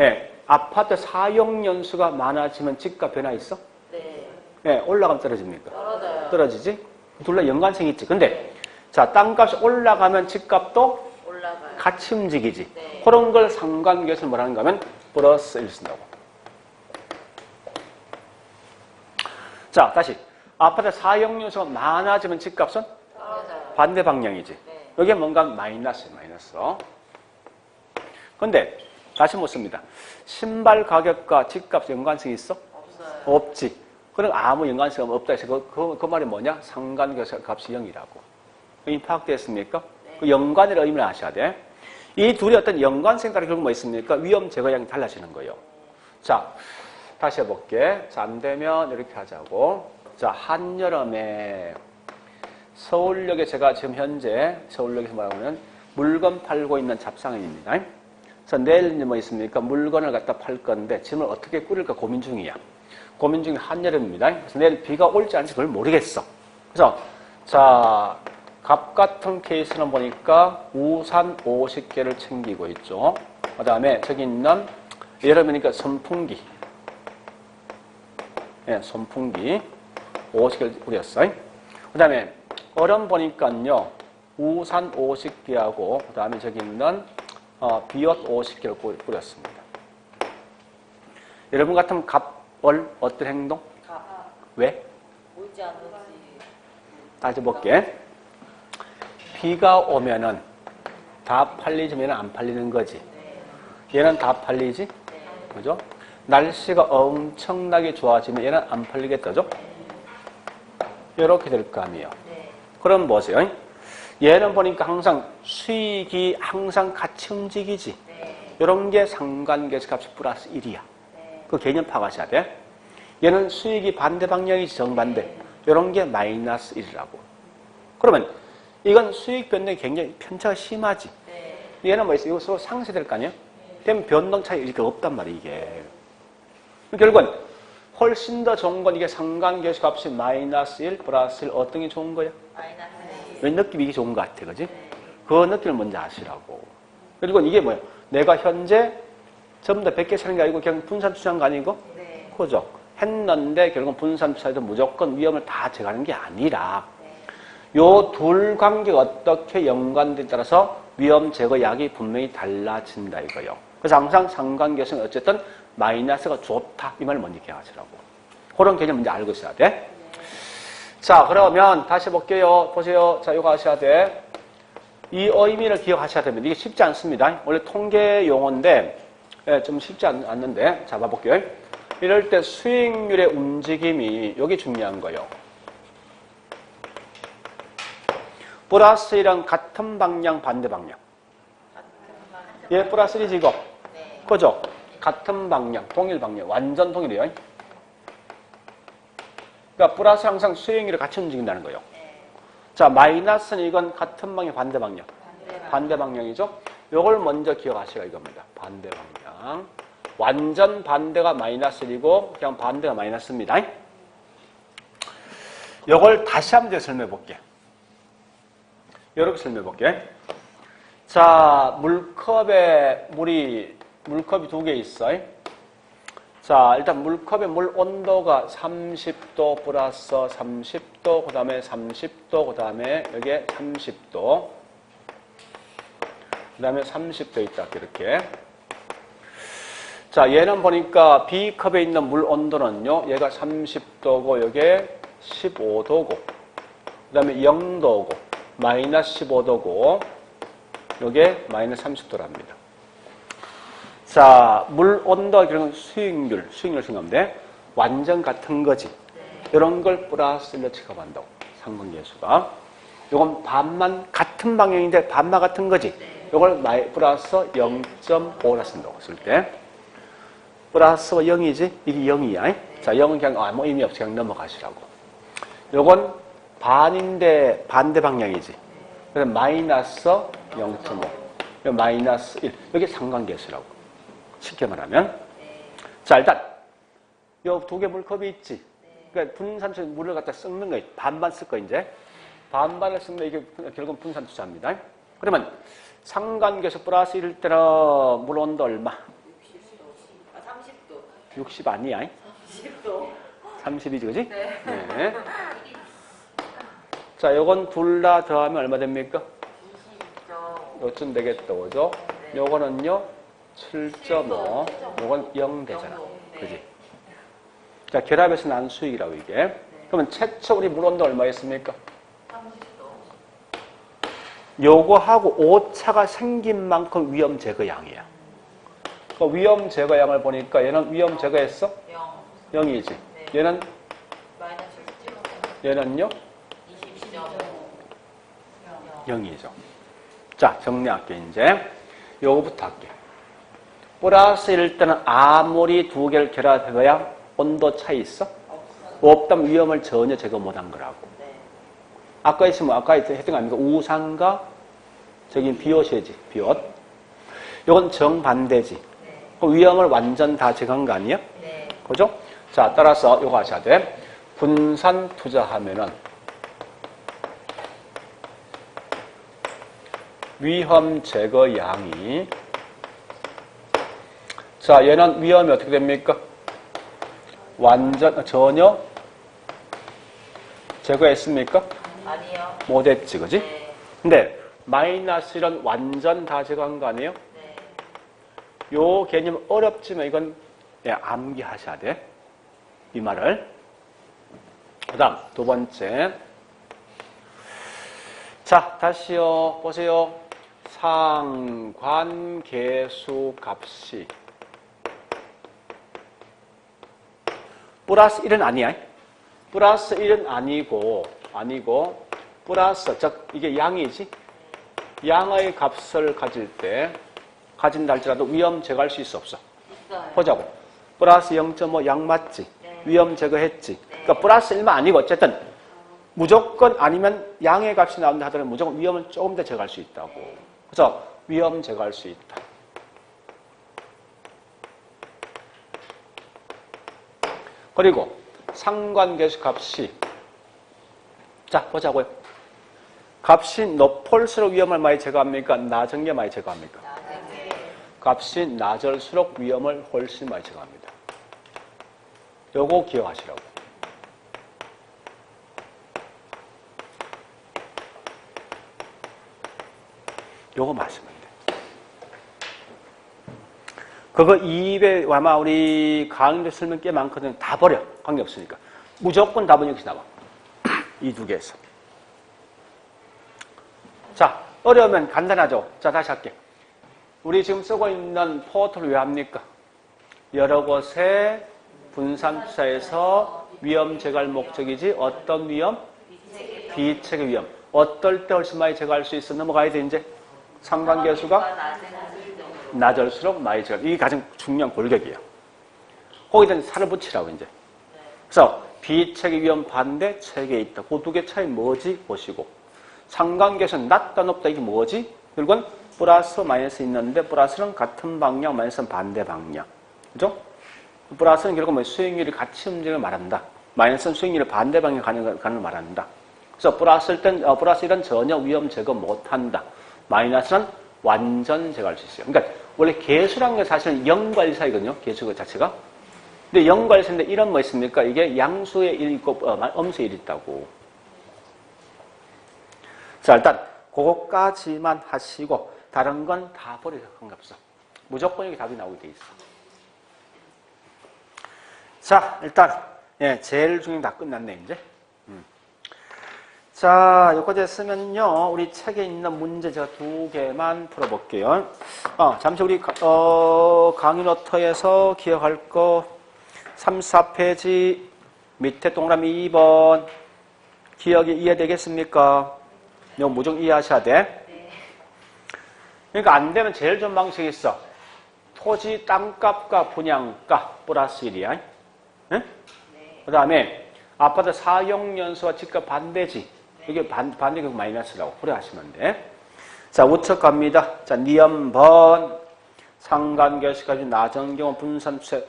예, 아파트 사용 연수가 많아지면 집값 변화 있어?
네.
예, 올라가면 떨어집니까?
떨어져요.
떨어지지? 둘 다 연관성이 있지. 근데 자, 땅값이 올라가면 집값도
올라가요.
같이 움직이지.
네.
그런 걸 상관계에서 뭐라는가 하면 플러스 1 쓴다고. 자, 다시. 아파트 사용 연수가 많아지면 집값은
떨어져요.
반대 방향이지.
네.
여기에 뭔가 마이너스. 근데 다시 묻습니다. 신발 가격과 집값 연관성이 있어?
없어요.
없지. 그럼 아무 연관성이 없다 해서 그 말이 뭐냐? 상관계에서 값이 0이라고. 이미 파악되었습니까?
네.
그 연관의 의미를 아셔야 돼. 이 둘이 어떤 연관성에 따라 결국 뭐 있습니까? 위험 제거량이 달라지는 거예요. 자, 다시 해볼게. 자, 안 되면 이렇게 하자고. 자, 한여름에 서울역에 제가 지금 현재 서울역에서 뭐라고 하면 물건 팔고 있는 잡상인입니다. 그래서 내일 뭐 있습니까? 물건을 갖다 팔 건데 짐을 어떻게 꾸릴까 고민 중이야. 고민 중에 한여름입니다. 그래서 내일 비가 올지 안 올지 그걸 모르겠어. 그래서 자, 갑 같은 케이스는 보니까 우산 50개를 챙기고 있죠. 그 다음에 저기 있는 여름이니까 선풍기. 예, 선풍기 50개를 뿌렸어요. 그 다음에 얼음 보니까요. 우산 50개하고 그 다음에 저기 있는 비옷 50개를 뿌렸습니다. 여러분 같으면 갑월 어떤 행동? 왜?
보이지 않는지.
따져볼게. 비가 오면은 다 팔리지, 얘는 안 팔리는 거지. 얘는 다 팔리지? 그죠? 날씨가 엄청나게 좋아지면 얘는 안 팔리겠다죠? 이렇게 될 거 아니에요. 그럼 보세요. 얘는 보니까 항상 수익이 항상 같이 움직이지. 이런 게 상관계수 값이 플러스 1이야. 그 개념 파악하셔야 돼. 얘는 수익이 반대 방향이지, 정반대. 이런 게 마이너스 1이라고. 그러면 이건 수익 변동이 굉장히 편차가 심하지. 얘는 뭐 있어? 이거 서로 상쇄될 거 아니야? 그럼 변동 차이 이렇게 없단 말이야, 이게. 결국은 훨씬 더 좋은 건 이게 상관계수 값이 마이너스 1, 플러스 1 어떤 게 좋은 거야?
마이너스 1.
왜 느낌이 이게 좋은 것 같아, 그지? 그 느낌을 먼저 아시라고. 그리고 이게 뭐야? 내가 현재 전부 다 100개 사는 게 아니고 그냥 분산 투자한 거 아니고?
네.
그죠? 했는데 결국 분산 투자에도 무조건 위험을 다 제거하는 게 아니라 요 둘 관계가 어떻게 연관되에 따라서 위험 제거약이 분명히 달라진다 이거예요. 그래서 항상 상관계수는 어쨌든 마이너스가 좋다 이 말을 먼저 기억하시라고. 그런 개념 먼저 알고 있어야 돼. 자, 그러면 다시 볼게요. 보세요. 자, 이거 하셔야 돼. 이 의미를 기억하셔야 됩니다. 이게 쉽지 않습니다. 원래 통계 용어인데 좀 쉽지 않는데 자, 봐볼게요. 이럴 때 수익률의 움직임이 여기 중요한 거예요. 플러스 1은 같은 방향, 반대 방향. 얘 플러스 1이지 이거. 그죠? 같은 방향, 동일 방향, 완전 동일이에요. 그러니까 플러스 항상 수익률이 같이 움직인다는 거예요. 자, 마이너스는 이건 같은 방향, 반대 방향. 반대 방향이죠? 요걸 먼저 기억하시라 이겁니다. 반대 방향. 완전 반대가 마이너스 1이고 그냥 반대가 마이너스입니다. 이걸 다시 한번 설명해 볼게. 이렇게 설명해 볼게. 자, 물컵이 두 개 있어. 자, 일단 물컵의 물 온도가 30도 플러스 30도, 그 다음에 30도, 그 다음에 여기에 30도, 그 다음에 30도 있다, 이렇게. 자, 얘는 보니까 B컵에 있는 물 온도는요, 얘가 30도고, 여기에 15도고, 그 다음에 0도고, 마이너스 15도고, 요게 마이너스 30도랍니다. 자, 물 온도, 그런 수익률 생각하면 돼. 완전 같은 거지. 이런 걸 플러스 1로 취급한다고. 상관계수가. 요건 반만 같은 방향인데 반만 같은 거지. 요걸 플러스 0.5라 쓴다고 쓸 때. 플러스가 0이지? 이게 0이야. 자, 0은 그냥 아무 의미 없이 그냥 넘어가시라고. 요건 반인데 반대 방향이지. 그래서 마이너스 0.5. 마이너스 1. 이게 상관계수라고. 쉽게 말하면. 자, 일단 요 두 개 물컵이 있지. 그러니까 분산투자 물을 갖다 섞는 거 반반 쓸 거 이제. 반반을 섞는 이게 결국 분산투자입니다. 그러면 상관계수 플러스 1일 때는 물 온도 얼마?
30도.
60 아니야?
30도.
30이지, 그지?
네.
네. 자, 요건 둘 다 더하면 얼마 됩니까?
20도.
요쯤 되겠다, 그죠? 요거는요, 7.5. 요건 0 되잖아. 그지? 자, 결합해서 난 수익이라고, 이게. 그러면 최초 우리 물 온도 얼마였습니까?
30도.
요거하고 오차가 생긴 만큼 위험 제거량이야. 그 위험 제거량을 보니까 얘는 위험 제거했어?
0.
0이지.
네.
얘는?
마이너스 10.
얘는요?
20점.
0이죠. 자, 정리할게, 이제. 요거부터 할게. 플러스 1일 때는 아무리 두 개를 결합해봐야 온도 차이 있어? 없다면 위험을 전혀 제거 못한 거라고.
네.
아까 있으면, 아까 했던 거 아닙니까? 우산과 저긴 비옷이지, 비옷. 요건 정반대지.
네.
그 위험을 완전 다 제거한 거 아니야?
네.
그죠? 자, 따라서 요거 하셔야 돼. 분산 투자하면은 위험 제거량이, 자, 얘는 위험이 어떻게 됩니까? 전혀 제거했습니까?
아니요.
못했지, 그지?
네.
근데 마이너스 1은 완전 다 제거한 거 아니에요?
네.
요 개념 어렵지만 이건 그냥 암기하셔야 돼. 이 말을. 그 다음 두 번째. 자, 다시요. 보세요. 상관계수 값이 플러스 1은 아니야. 플러스 1은 아니고 플러스, 즉 이게 양이지. 양의 값을 가진다 할지라도 위험 제거할 수 있어 없어?
있어요.
보자고. 플러스 0.5 양 맞지?
네.
위험 제거했지?
네.
그러니까 플러스 1만 아니고 어쨌든 무조건 아니면 양의 값이 나온다 하더라도 무조건 위험을 조금 더 제거할 수 있다고. 그래서 위험 제거할 수 있다. 그리고 상관계수 값이, 자 보자고요. 값이 높을수록 위험을 많이 제거합니까? 낮은 게 많이 제거합니까?
나중에.
값이 낮을수록 위험을 훨씬 많이 제거합니다. 요거 기억하시라고. 요거 마시면 돼. 그거 입에 아마 우리 강의도 설명 꽤 많거든. 다 버려. 관계없으니까. 무조건 답은 여기서 나와. 이 두 개에서. 자, 어려우면 간단하죠. 자, 다시 할게. 우리 지금 쓰고 있는 포털을 왜 합니까? 여러 곳에 분산투자에서 위험 제거할 목적이지. 어떤 위험? 비체계 위험. 어떨 때 훨씬 많이 제거할 수 있어? 넘어가야 돼, 이제. 상관계수가 낮을수록 많이 제거. 이게 가장 중요한 골격이에요. 거기다 살을 붙이라고, 이제. 그래서 비체계 위험 반대 체계에 있다. 그 두 개 차이 뭐지? 보시고. 상관계수는 낮다 높다 이게 뭐지? 결국은 플러스 마이너스 있는데 플러스는 같은 방향, 마이너스는 반대 방향. 그죠? 플러스는 결국 뭐 수익률이 같이 움직임을 말한다. 마이너스는 수익률의 반대 방향에 가는 걸 말한다. 그래서 플러스일 땐, 플러스 1은 전혀 위험 제거 못한다. 마이너스는 완전 제거할 수 있어요. 그러니까 원래 개수란 게 사실은 0과 1 사이거든요. 개수 자체가. 근데 0과 1 사이인데 1은 뭐 있습니까? 이게 양수의 1 있고 음수의 1 있다고. 자, 일단 그거까지만 하시고 다른 건 다 버리세요. 상관없어. 무조건 여기 답이 나오게 돼 있어. 자, 일단 제일 중요한 다 끝났네 이제. 자, 여기까지 했으면요 우리 책에 있는 문제 제가 2개만 풀어볼게요. 잠시 우리 강의 노트에서 기억할 거 34페이지 밑에 동그라미 2번 기억이 이해되겠습니까? 이거 무조건 이해하셔야 돼. 그러니까 안 되면 제일 좋은 방식이 있어. 토지 땅값과 분양가 플러스 1이야. 응? 그 다음에 아파트 사용연수와 집값 반대지. 이게 반대가 마이너스라고 그래 하시면 돼. 자, 우측 갑니다. 자, 니엄번 상관계수까지 낮은 경우 분산투자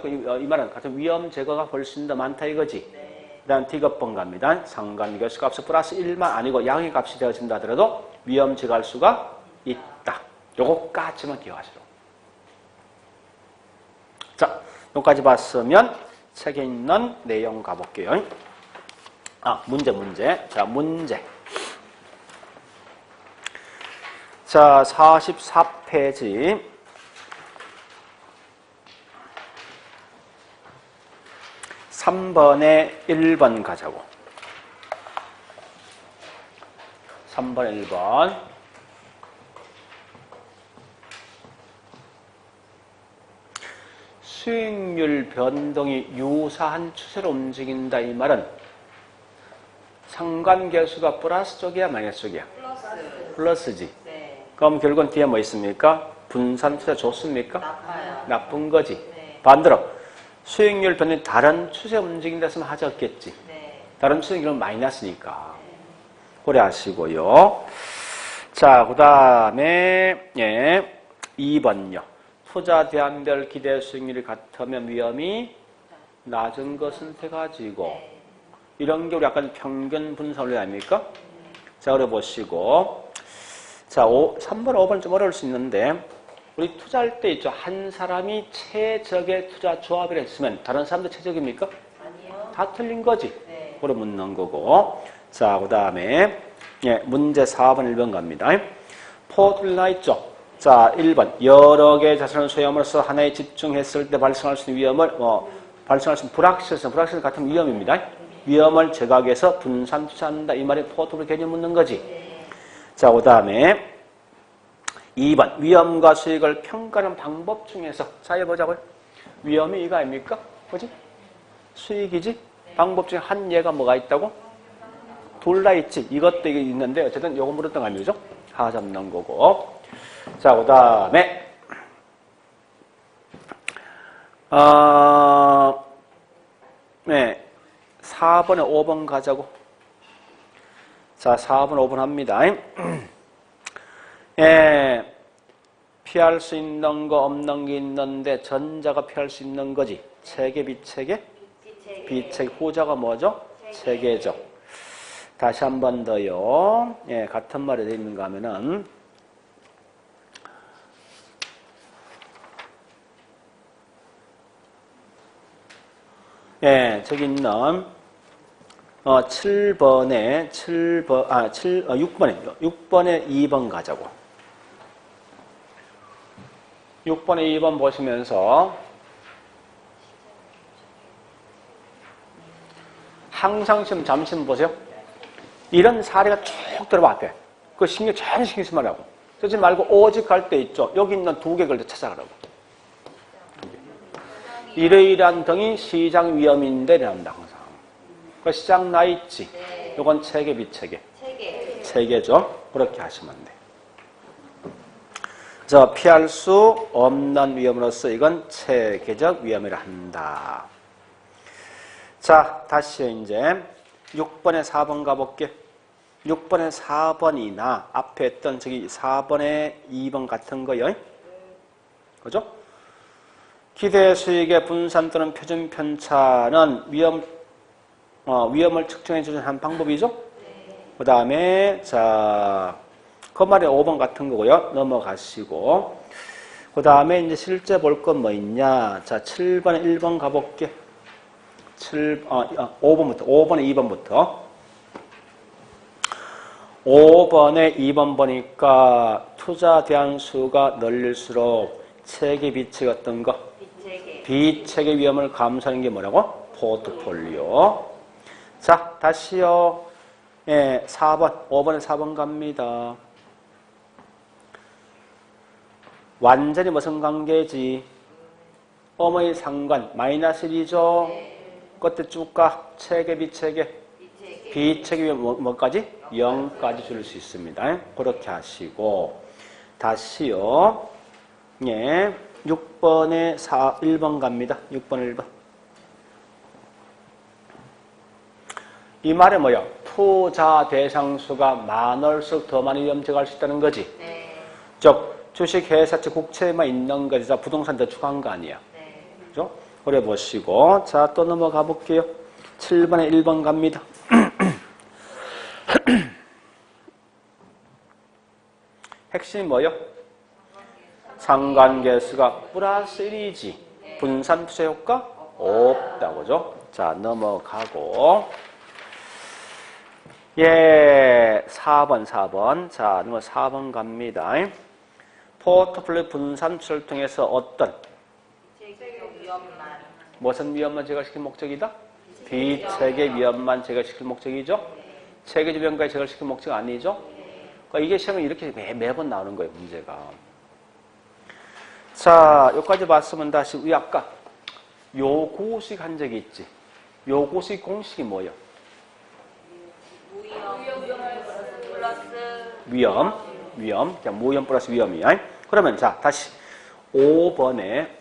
이 말은 같은 위험 제거가 훨씬 더 많다 이거지. 그 다음 T급번 갑니다. 상관계수 값이 플러스 1만 아니고 양의 값이 되어진다 하더라도 위험 제거할 수가 있다. 요거까지만 기억하시라고. 자, 여기까지 봤으면 책에 있는 내용 가볼게요. 문제. 자, 문제. 자, 44페이지. 3번에 1번 가자고. 3번 1번. 수익률 변동이 유사한 추세로 움직인다 이 말은 상관계수가 플러스 쪽이야 마이너스 쪽이야? 플러스지.
네.
그럼 결국은 뒤에 뭐 있습니까? 분산 투자 좋습니까?
나빠요.
나쁜 거지.
네.
반대로 수익률 변동이 다른 추세 움직인다 했으면 하졌겠지.
네.
다른 수익률은 마이너스니까. 고려하시고요. 자, 그 다음에 2번요. 투자 대안별 기대 수익률이 같으면 위험이 낮은 것 선택하지고 이런 게 우리 약간 평균 분석을 아닙니까? 자, 그래 보시고. 자, 3번, 5번 좀 어려울 수 있는데 우리 투자할 때 있죠. 한 사람이 최적의 투자 조합을 했으면 다른 사람도 최적입니까?
아니요.
다 틀린 거지.
네.
그래 묻는 거고. 자, 그 다음에 문제 4번 1번 갑니다. 포트폴리오 있죠. 자, 1번. 여러 개의 자산을 소유함으로써 하나에 집중했을 때 발생할 수 있는 위험을, 발생할 수 있는 불확실성 같은 위험입니다. 위험을 제거하기 위해서 분산 투자한다. 이 말이 포트폴리오 개념 묻는 거지. 자, 그 다음에 2번. 위험과 수익을 평가하는 방법 중에서, 자, 해보자고요. 위험이 이거 아닙니까? 그지? 수익이지? 방법 중에 한 예가 뭐가 있다고? 둘 다 있지. 이것도 이게 있는데, 어쨌든 요거 물었던 거 아니죠? 하 잡는 거고. 자, 그 다음에, 4번에 5번 가자고. 자, 4번, 5번 합니다. 피할 수 있는 거 없는 게 있는데, 전자가 피할 수 있는 거지. 체계, 비체계? 비체계. 후자가 뭐죠? 체계죠. 다시 한 번 더요. 같은 말이 되어 있는가 하면은, 저기 있는 6번에 2번 가자고. 6번에 2번 보시면서 항상 시험 잠시 보세요. 이런 사례가 쭉 들어봐 앞에. 그 신경 전혀 신경 쓰지 말라고. 쓰지 말고 오직 할 때 있죠. 여기 있는 2개 걸 찾아가라고. 이러이러한 등이 시장 위험인데 이란다 항상. 그 시장 나 있지. 요건 체계 비체계. 체계죠. 그렇게 하시면 돼. 그래서 피할 수 없는 위험으로서 이건 체계적 위험이라 한다. 자, 다시 이제 6번에 4번 가볼게. 6번에 4번이나 앞에 했던 저기 4번에 2번 같은 거요. 그죠? 기대 수익의 분산 또는 표준 편차는 위험을 측정해 주는 한 방법이죠. 그 다음에 자, 그 말이 5번 같은 거고요. 넘어가시고 그 다음에 이제 실제 볼 건 뭐 있냐. 자, 7번에 1번 가볼게. 5번부터 5번에 2번부터 5번에 2번 보니까 투자 대안수가 늘릴수록 체계 비책 어떤 거? 비체계 위험을 감수하는 게 뭐라고? 포트폴리오. 자, 다시요. 예, 4번. 5번에 4번 갑니다. 완전히 무슨 관계지? 어머니 상관, 마이너스 1이죠? 그때 쭉 가. 체계, 비체계. 비체계 위험 뭐까지? 0까지 줄 수 있습니다. 그렇게 하시고. 다시요. 예. 6번에 1번 갑니다. 6번 1번. 이 말은 뭐야? 투자 대상수가 많을수록 더 많이 위험 제거할 수 있다는 거지.
네.
즉 주식, 회사채, 국채만 있는 거지. 부동산 더 추가한 거 아니야.
네.
그죠? 그래 보시고. 자, 또 넘어가 볼게요. 7번에 1번 갑니다. 핵심이 뭐요? 상관계수가 플러스 1이지. 분산 투자 효과 없다고죠. 자, 넘어가고. 예, 4번. 자, 넘어 4번 갑니다. 포트폴리오 분산 투자를 통해서 어떤 무슨 위험만 제거시킬 목적이다? 비체계 위험만 제거시킬 목적이죠. 체계적 위험까지 제거시킬 목적 아니죠. 그러니까 이게 시험에 이렇게 매번 나오는 거예요, 문제가. 자, 여기까지 봤으면 다시 우리 아까 요고식 한 적이 있지. 요고식 공식이 뭐예요? 위험. 그냥 무위험 플러스 위험이야. 그러면 자, 다시 5번에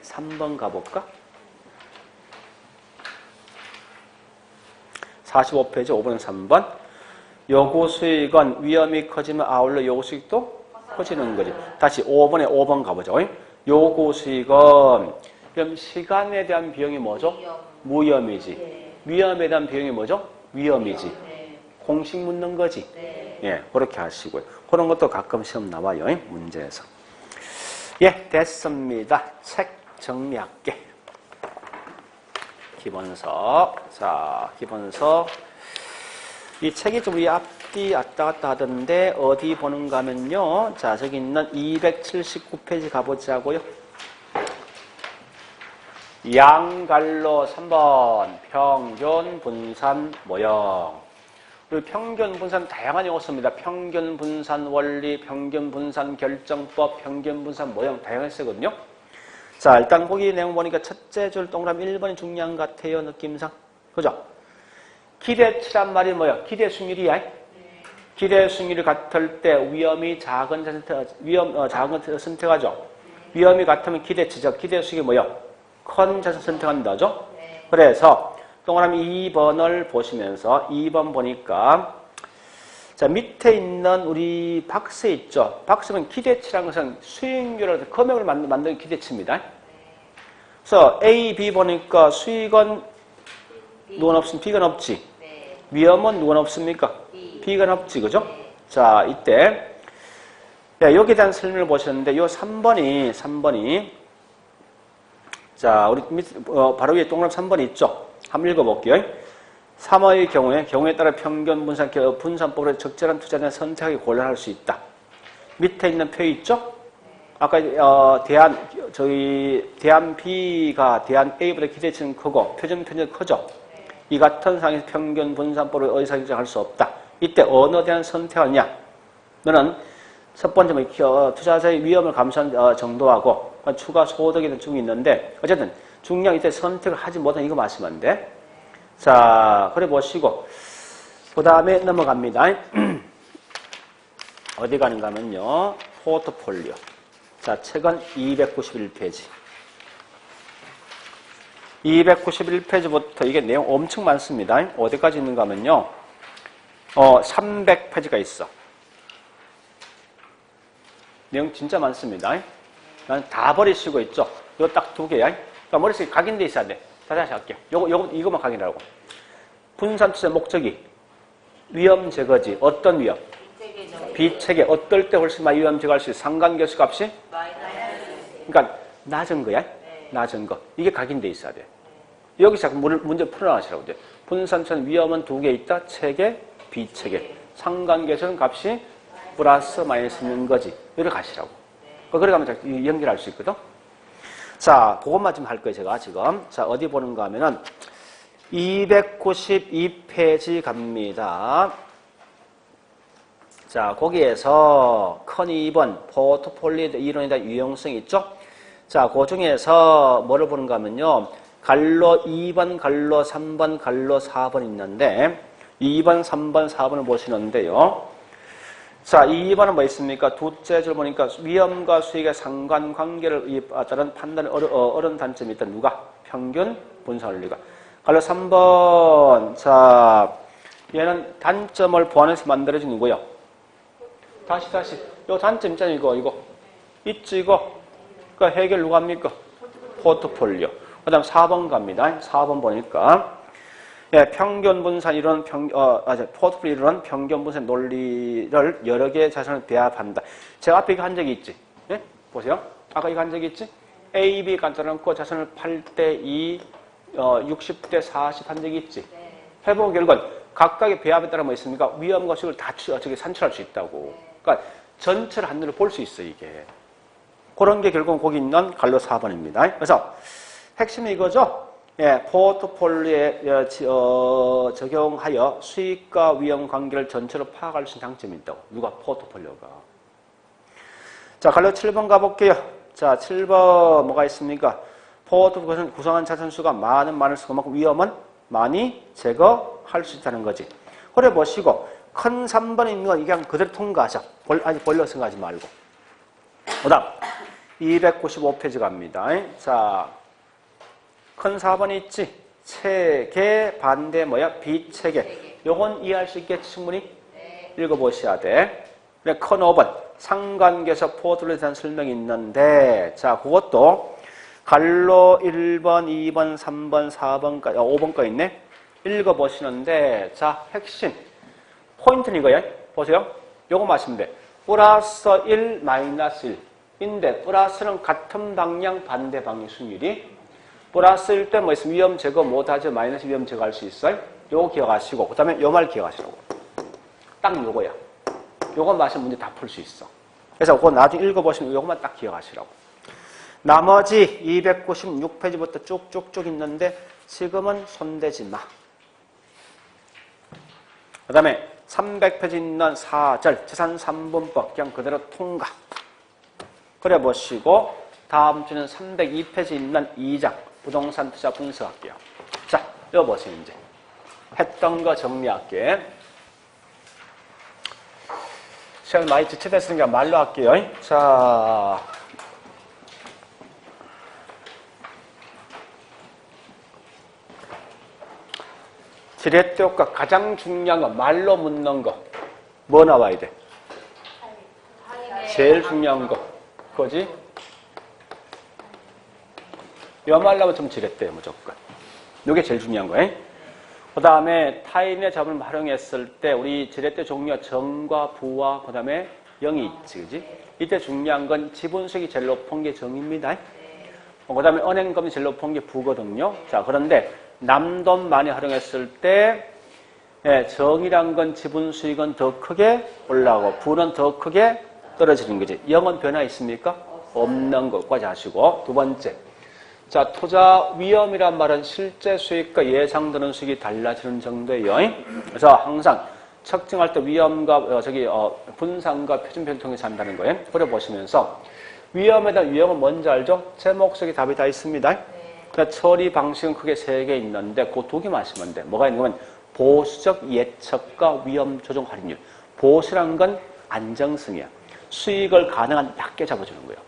3번 가볼까? 45페이지 5번에 3번. 요구 수익은 위험이 커지면 아울러 요구 수익도 커지는 거지. 다시 5번에 5번 가보죠. 요구 수익은 그럼 시간에 대한 비용이 뭐죠? 무위험이지. 위험에 대한 비용이 뭐죠? 위험이지. 공식 묻는 거지. 예, 그렇게 하시고요. 그런 것도 가끔 시험 나와요. 문제에서. 예, 됐습니다. 책 정리할게. 기본서. 자, 기본서. 이 책이 좀 우리 앞뒤 왔다 갔다 하던데 어디 보는가 하면요. 자, 저기 있는 279페이지 가보자고요. 양갈로 3번 평균 분산 모형. 그리고 평균 분산 다양한 용어 씁니다. 평균 분산 원리, 평균 분산 결정법, 평균 분산 모형 다양하게 쓰거든요. 자, 일단 거기 내용 보니까 첫째 줄 동그라미 1번이 중요한 것 같아요. 느낌상. 그죠? 기대치란 말이 뭐야? 기대 수익률이야. 기대 수익률이 같을 때 위험이 작은 작은 것을 선택하죠. 위험이 같으면 기대치죠. 기대 수익이 뭐야? 큰 자산 선택한다죠. 그래서 동그라미 2번을 보시면서 2번 보니까 자, 밑에 있는 우리 박스 있죠. 박스는 기대치라는 것은 수익률을 금액을 만드는 기대치입니다. 그래서 A, B 보니까 수익은 누가 없으면 B가 없지. 위험은 누가 없습니까? B가 없지. 그죠? 자, 이때 여기에 대한 설명을 보셨는데 요 3번이 자, 우리 바로 위에 동그라미 3번이 있죠. 한번 읽어볼게요. 3의 경우에 따라 평균 분산법으로 적절한 투자는 선택하기 곤란할 수 있다. 밑에 있는 표 있죠? 아까 대안 B가 대안 A보다 기대치는 크고 표준 크죠? 이 같은 상황에서 평균 분산법을 의사결정할 수 없다. 이때 어느 대안 선택하느냐? 너는 첫 번째 투자자의 위험을 감수한 정도하고 추가 소득에 대한 중이 있는데 어쨌든 중요한 이때 선택을 하지 못한 이거 말씀하면 돼. 자, 그래 보시고 그 다음에 넘어갑니다. 어디 가는가 하면요. 포트폴리오. 자, 책은 291페이지. 291페이지부터 이게 내용 엄청 많습니다. 어디까지 있는가 하면요. 300페이지가 있어. 내용 진짜 많습니다. 난 다 버리시고 있죠. 이거 딱 두 개야. 그러니까 머릿속에 각인돼 있어야 돼. 다시 할게요. 이거만 각인하라고. 분산 투자 목적이 위험 제거지. 어떤 위험? 비체계. 어떨 때 훨씬 많이 위험 제거할 수 있어? 상관계수 값이? 그러니까 낮은 거야. 낮은 거. 이게 각인돼 있어야 돼. 여기서 문제 풀어나가시라고 돼. 분산투자는 위험은 두 개 있다. 체계, 비체계. 상관계수는 값이 플러스 마이너스 있는 거지. 이렇게 가시라고. 그래 가면 연결할 수 있거든. 자, 그것만 좀 할 거예요, 제가 지금. 자, 어디 보는가 하면은 292페이지 갑니다. 자, 거기에서 큰 2번 포트폴리오 이론에 대한 유용성이 있죠. 자, 그 중에서 뭐를 보는가 하면요. 갈로 2번, 갈로 3번, 갈로 4번 있는데 2번, 3번, 4번을 보시는데요. 자, 2번은 뭐 있습니까? 둘째 줄 보니까 위험과 수익의 상관관계를 따른 판단이 어려운 단점이 있다. 누가? 평균 분산원리가. 갈로 3번. 자, 얘는 단점을 보완해서 만들어진 거고요. 다시. 요 단점 있잖아요, 이거. 있지, 이거. 그러니까 해결 누가 합니까? 포트폴리오. 그 다음 4번 갑니다. 4번 보니까. 예, 평균 분산 이론, 포트폴리오 이론 평균 분산 논리를 여러 개의 자산을 배합한다. 제가 앞에 이거 한 적이 있지. 예? 보세요. 아까 이거 한 적이 있지? A, B 갖다놓고 자산을 8대2, 60대 40 한 적이 있지. 해본 결과는 각각의 배합에 따라 뭐 있습니까? 위험과 수익을 다 산출할 수 있다고. 그러니까 전체를 한눈에 볼 수 있어, 이게. 그런 게 결국은 거기 있는 갈로 4번입니다. 그래서 핵심이 이거죠. 예, 포트폴리오에 적용하여 수익과 위험 관계를 전체로 파악할 수 있는 장점이 있다고. 누가? 포트폴리오가. 자, 갈로 7번 가볼게요. 자, 7번 뭐가 있습니까? 포트폴리오 구성한 자산수가 많을수록 그만큼 위험은 많이 제거할 수 있다는 거지. 그래 보시고 큰 3번에 있는 건 이게 그냥 그대로 통과하자. 아직 벌려 생각하지 말고. 그 다음 295페이지 갑니다. 자, 큰 4번이 있지. 체계 반대 뭐야? 비체계. 요건 이해할 수 있겠지 충분히? 읽어보셔야 돼. 그래, 큰 5번 상관계에서 포트폴리오에 대한 설명이 있는데 자, 그것도 갈로 1번, 2번, 3번, 4번까지 5번까지 있네. 읽어보시는데 자, 핵심 포인트는 이거예요. 보세요. 요거 마시면 돼. 플러스 1, 마이너스 1인데 플러스는 같은 방향, 반대 방향 순율이 플러스일 때 뭐 있으면 위험 제거 못하죠. 마이너스 위험 제거할 수 있어요. 요거 기억하시고 그 다음에 요 말 기억하시라고. 딱 요거야. 요거 마시면 문제 다 풀 수 있어. 그래서 그거 나중에 읽어보시면 요거만 딱 기억하시라고. 나머지 296페이지부터 쭉쭉쭉 있는데 지금은 손대지 마. 그 다음에 300페이지 있는 4절 재산 3분법 그냥 그대로 통과. 그래 보시고 다음 주는 302페이지 있는 2장 부동산 투자 분석할게요. 자, 이거 보세요. 이제 했던 거 정리할게. 시간 많이 지체됐으니까 말로 할게요. 자, 지렛대 효과 가장 중요한 거 말로 묻는 거 뭐 나와야 돼? 제일 중요한 거 그거지? 요 말라면 좀 지렛대요 무조건. 이게 제일 중요한 거예요. 그 다음에 타인의 자본을 활용했을 때 우리 지렛대 종류가 정과 부와 그 다음에 영이 있지, 그지? 이때 중요한 건 지분수익이 제일 높은 게 정입니다. 그 다음에 은행금이 제일 높은 게 부거든요. 자, 그런데 남돈 많이 활용했을 때 정이란 건 지분수익은 더 크게 올라가고 부는 더 크게 떨어지는 거지. 영은 변화 있습니까? 없는 것까지 하시고. 두 번째, 자, 투자 위험이란 말은 실제 수익과 예상되는 수익이 달라지는 정도예요. 그래서 항상 측정할 때 위험과 분산과 표준표를 통해서 한다는 거예요. 그래 보시면서 위험에 대한 유형은 뭔지 알죠? 제목 속에 답이 다 있습니다. 그러니까 처리 방식은 크게 3개 있는데 그 2개만 하시면 돼. 뭐가 있냐면 보수적 예측과 위험 조정 할인율. 보수란 건 안정성이야. 수익을 가능한 낮게 잡아주는 거예요.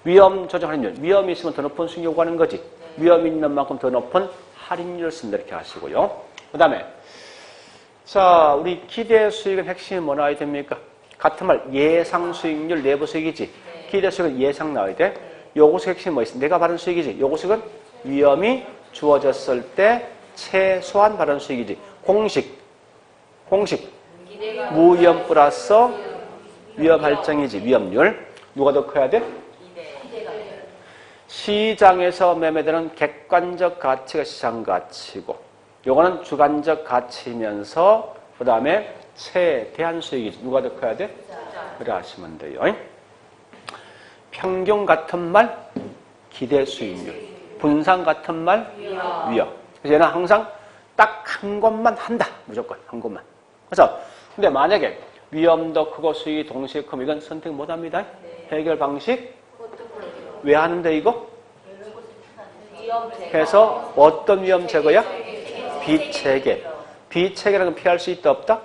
위험 조정 할인율. 위험이 있으면 더 높은 수익 요구하는 거지. 위험이 있는 만큼 더 높은 할인율을 쓴다 이렇게 하시고요. 그 다음에 자, 우리 기대 수익은 핵심이 뭐 나와야 됩니까? 같은 말 예상 수익률 내부 수익이지. 기대 수익은 예상 나와야 돼. 요구수의 핵심이 뭐 있어? 내가 받은 수익이지. 요구수익은 위험이 주어졌을 때 최소한 받은 수익이지. 공식. 무위험 플러스 위험 할증이지. 위험률. 누가 더 커야 돼? 시장에서 매매되는 객관적 가치가 시장 가치고, 요거는 주관적 가치면서 그 다음에 최대한 수익이지. 누가 더 커야 돼? 그래 하시면 돼요. 평균 같은 말 기대 수익률, 분산 같은 말 위험. 그래서 얘는 항상 딱 한 것만 한다. 무조건 한 것만. 그래서 근데 만약에 위험도 크고 수익이 동시에 크면 이건 선택 못 합니다. 해결 방식 왜 하는데 이거? 그래서 어떤 위험 제거야? 비체계. 비체계라는 건 피할 수 있다 없다?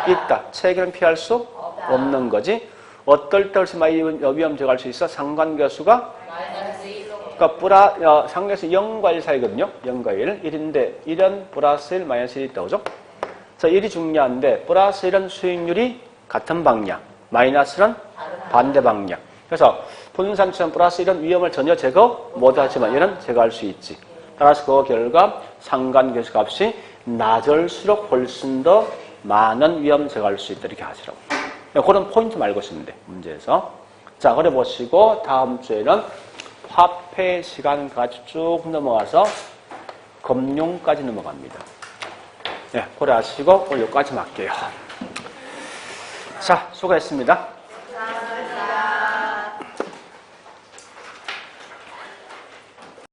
있다. 체계는 피할 수 없는 거지. 어떨 때 훨씬 많이 위험 제거할 수 있어? 상관계수가 그러니까 상관계수 0과 1 사이거든요. 0과 1. 1인데 1은 플러스 1 마이너스 1이 있다. 그죠? 자, 1이 중요한데 플러스 1은 수익률이 같은 방향, 마이너스는 반대 방향. 그래서 분산처럼 플러스 1은 위험을 전혀 제거 못하지만 얘는 제거할 수 있지. 따라서 그 결과 상관계수 값이 낮을수록 훨씬 더 많은 위험 제거할 수 있다. 이렇게 하시라고. 그런 포인트 말고 있으면 돼. 문제에서. 자, 그래 보시고 다음 주에는 화폐 시간까지 쭉 넘어가서 금융까지 넘어갑니다. 네, 그래 하시고 오늘 여기까지 할게요. 자, 수고했습니다.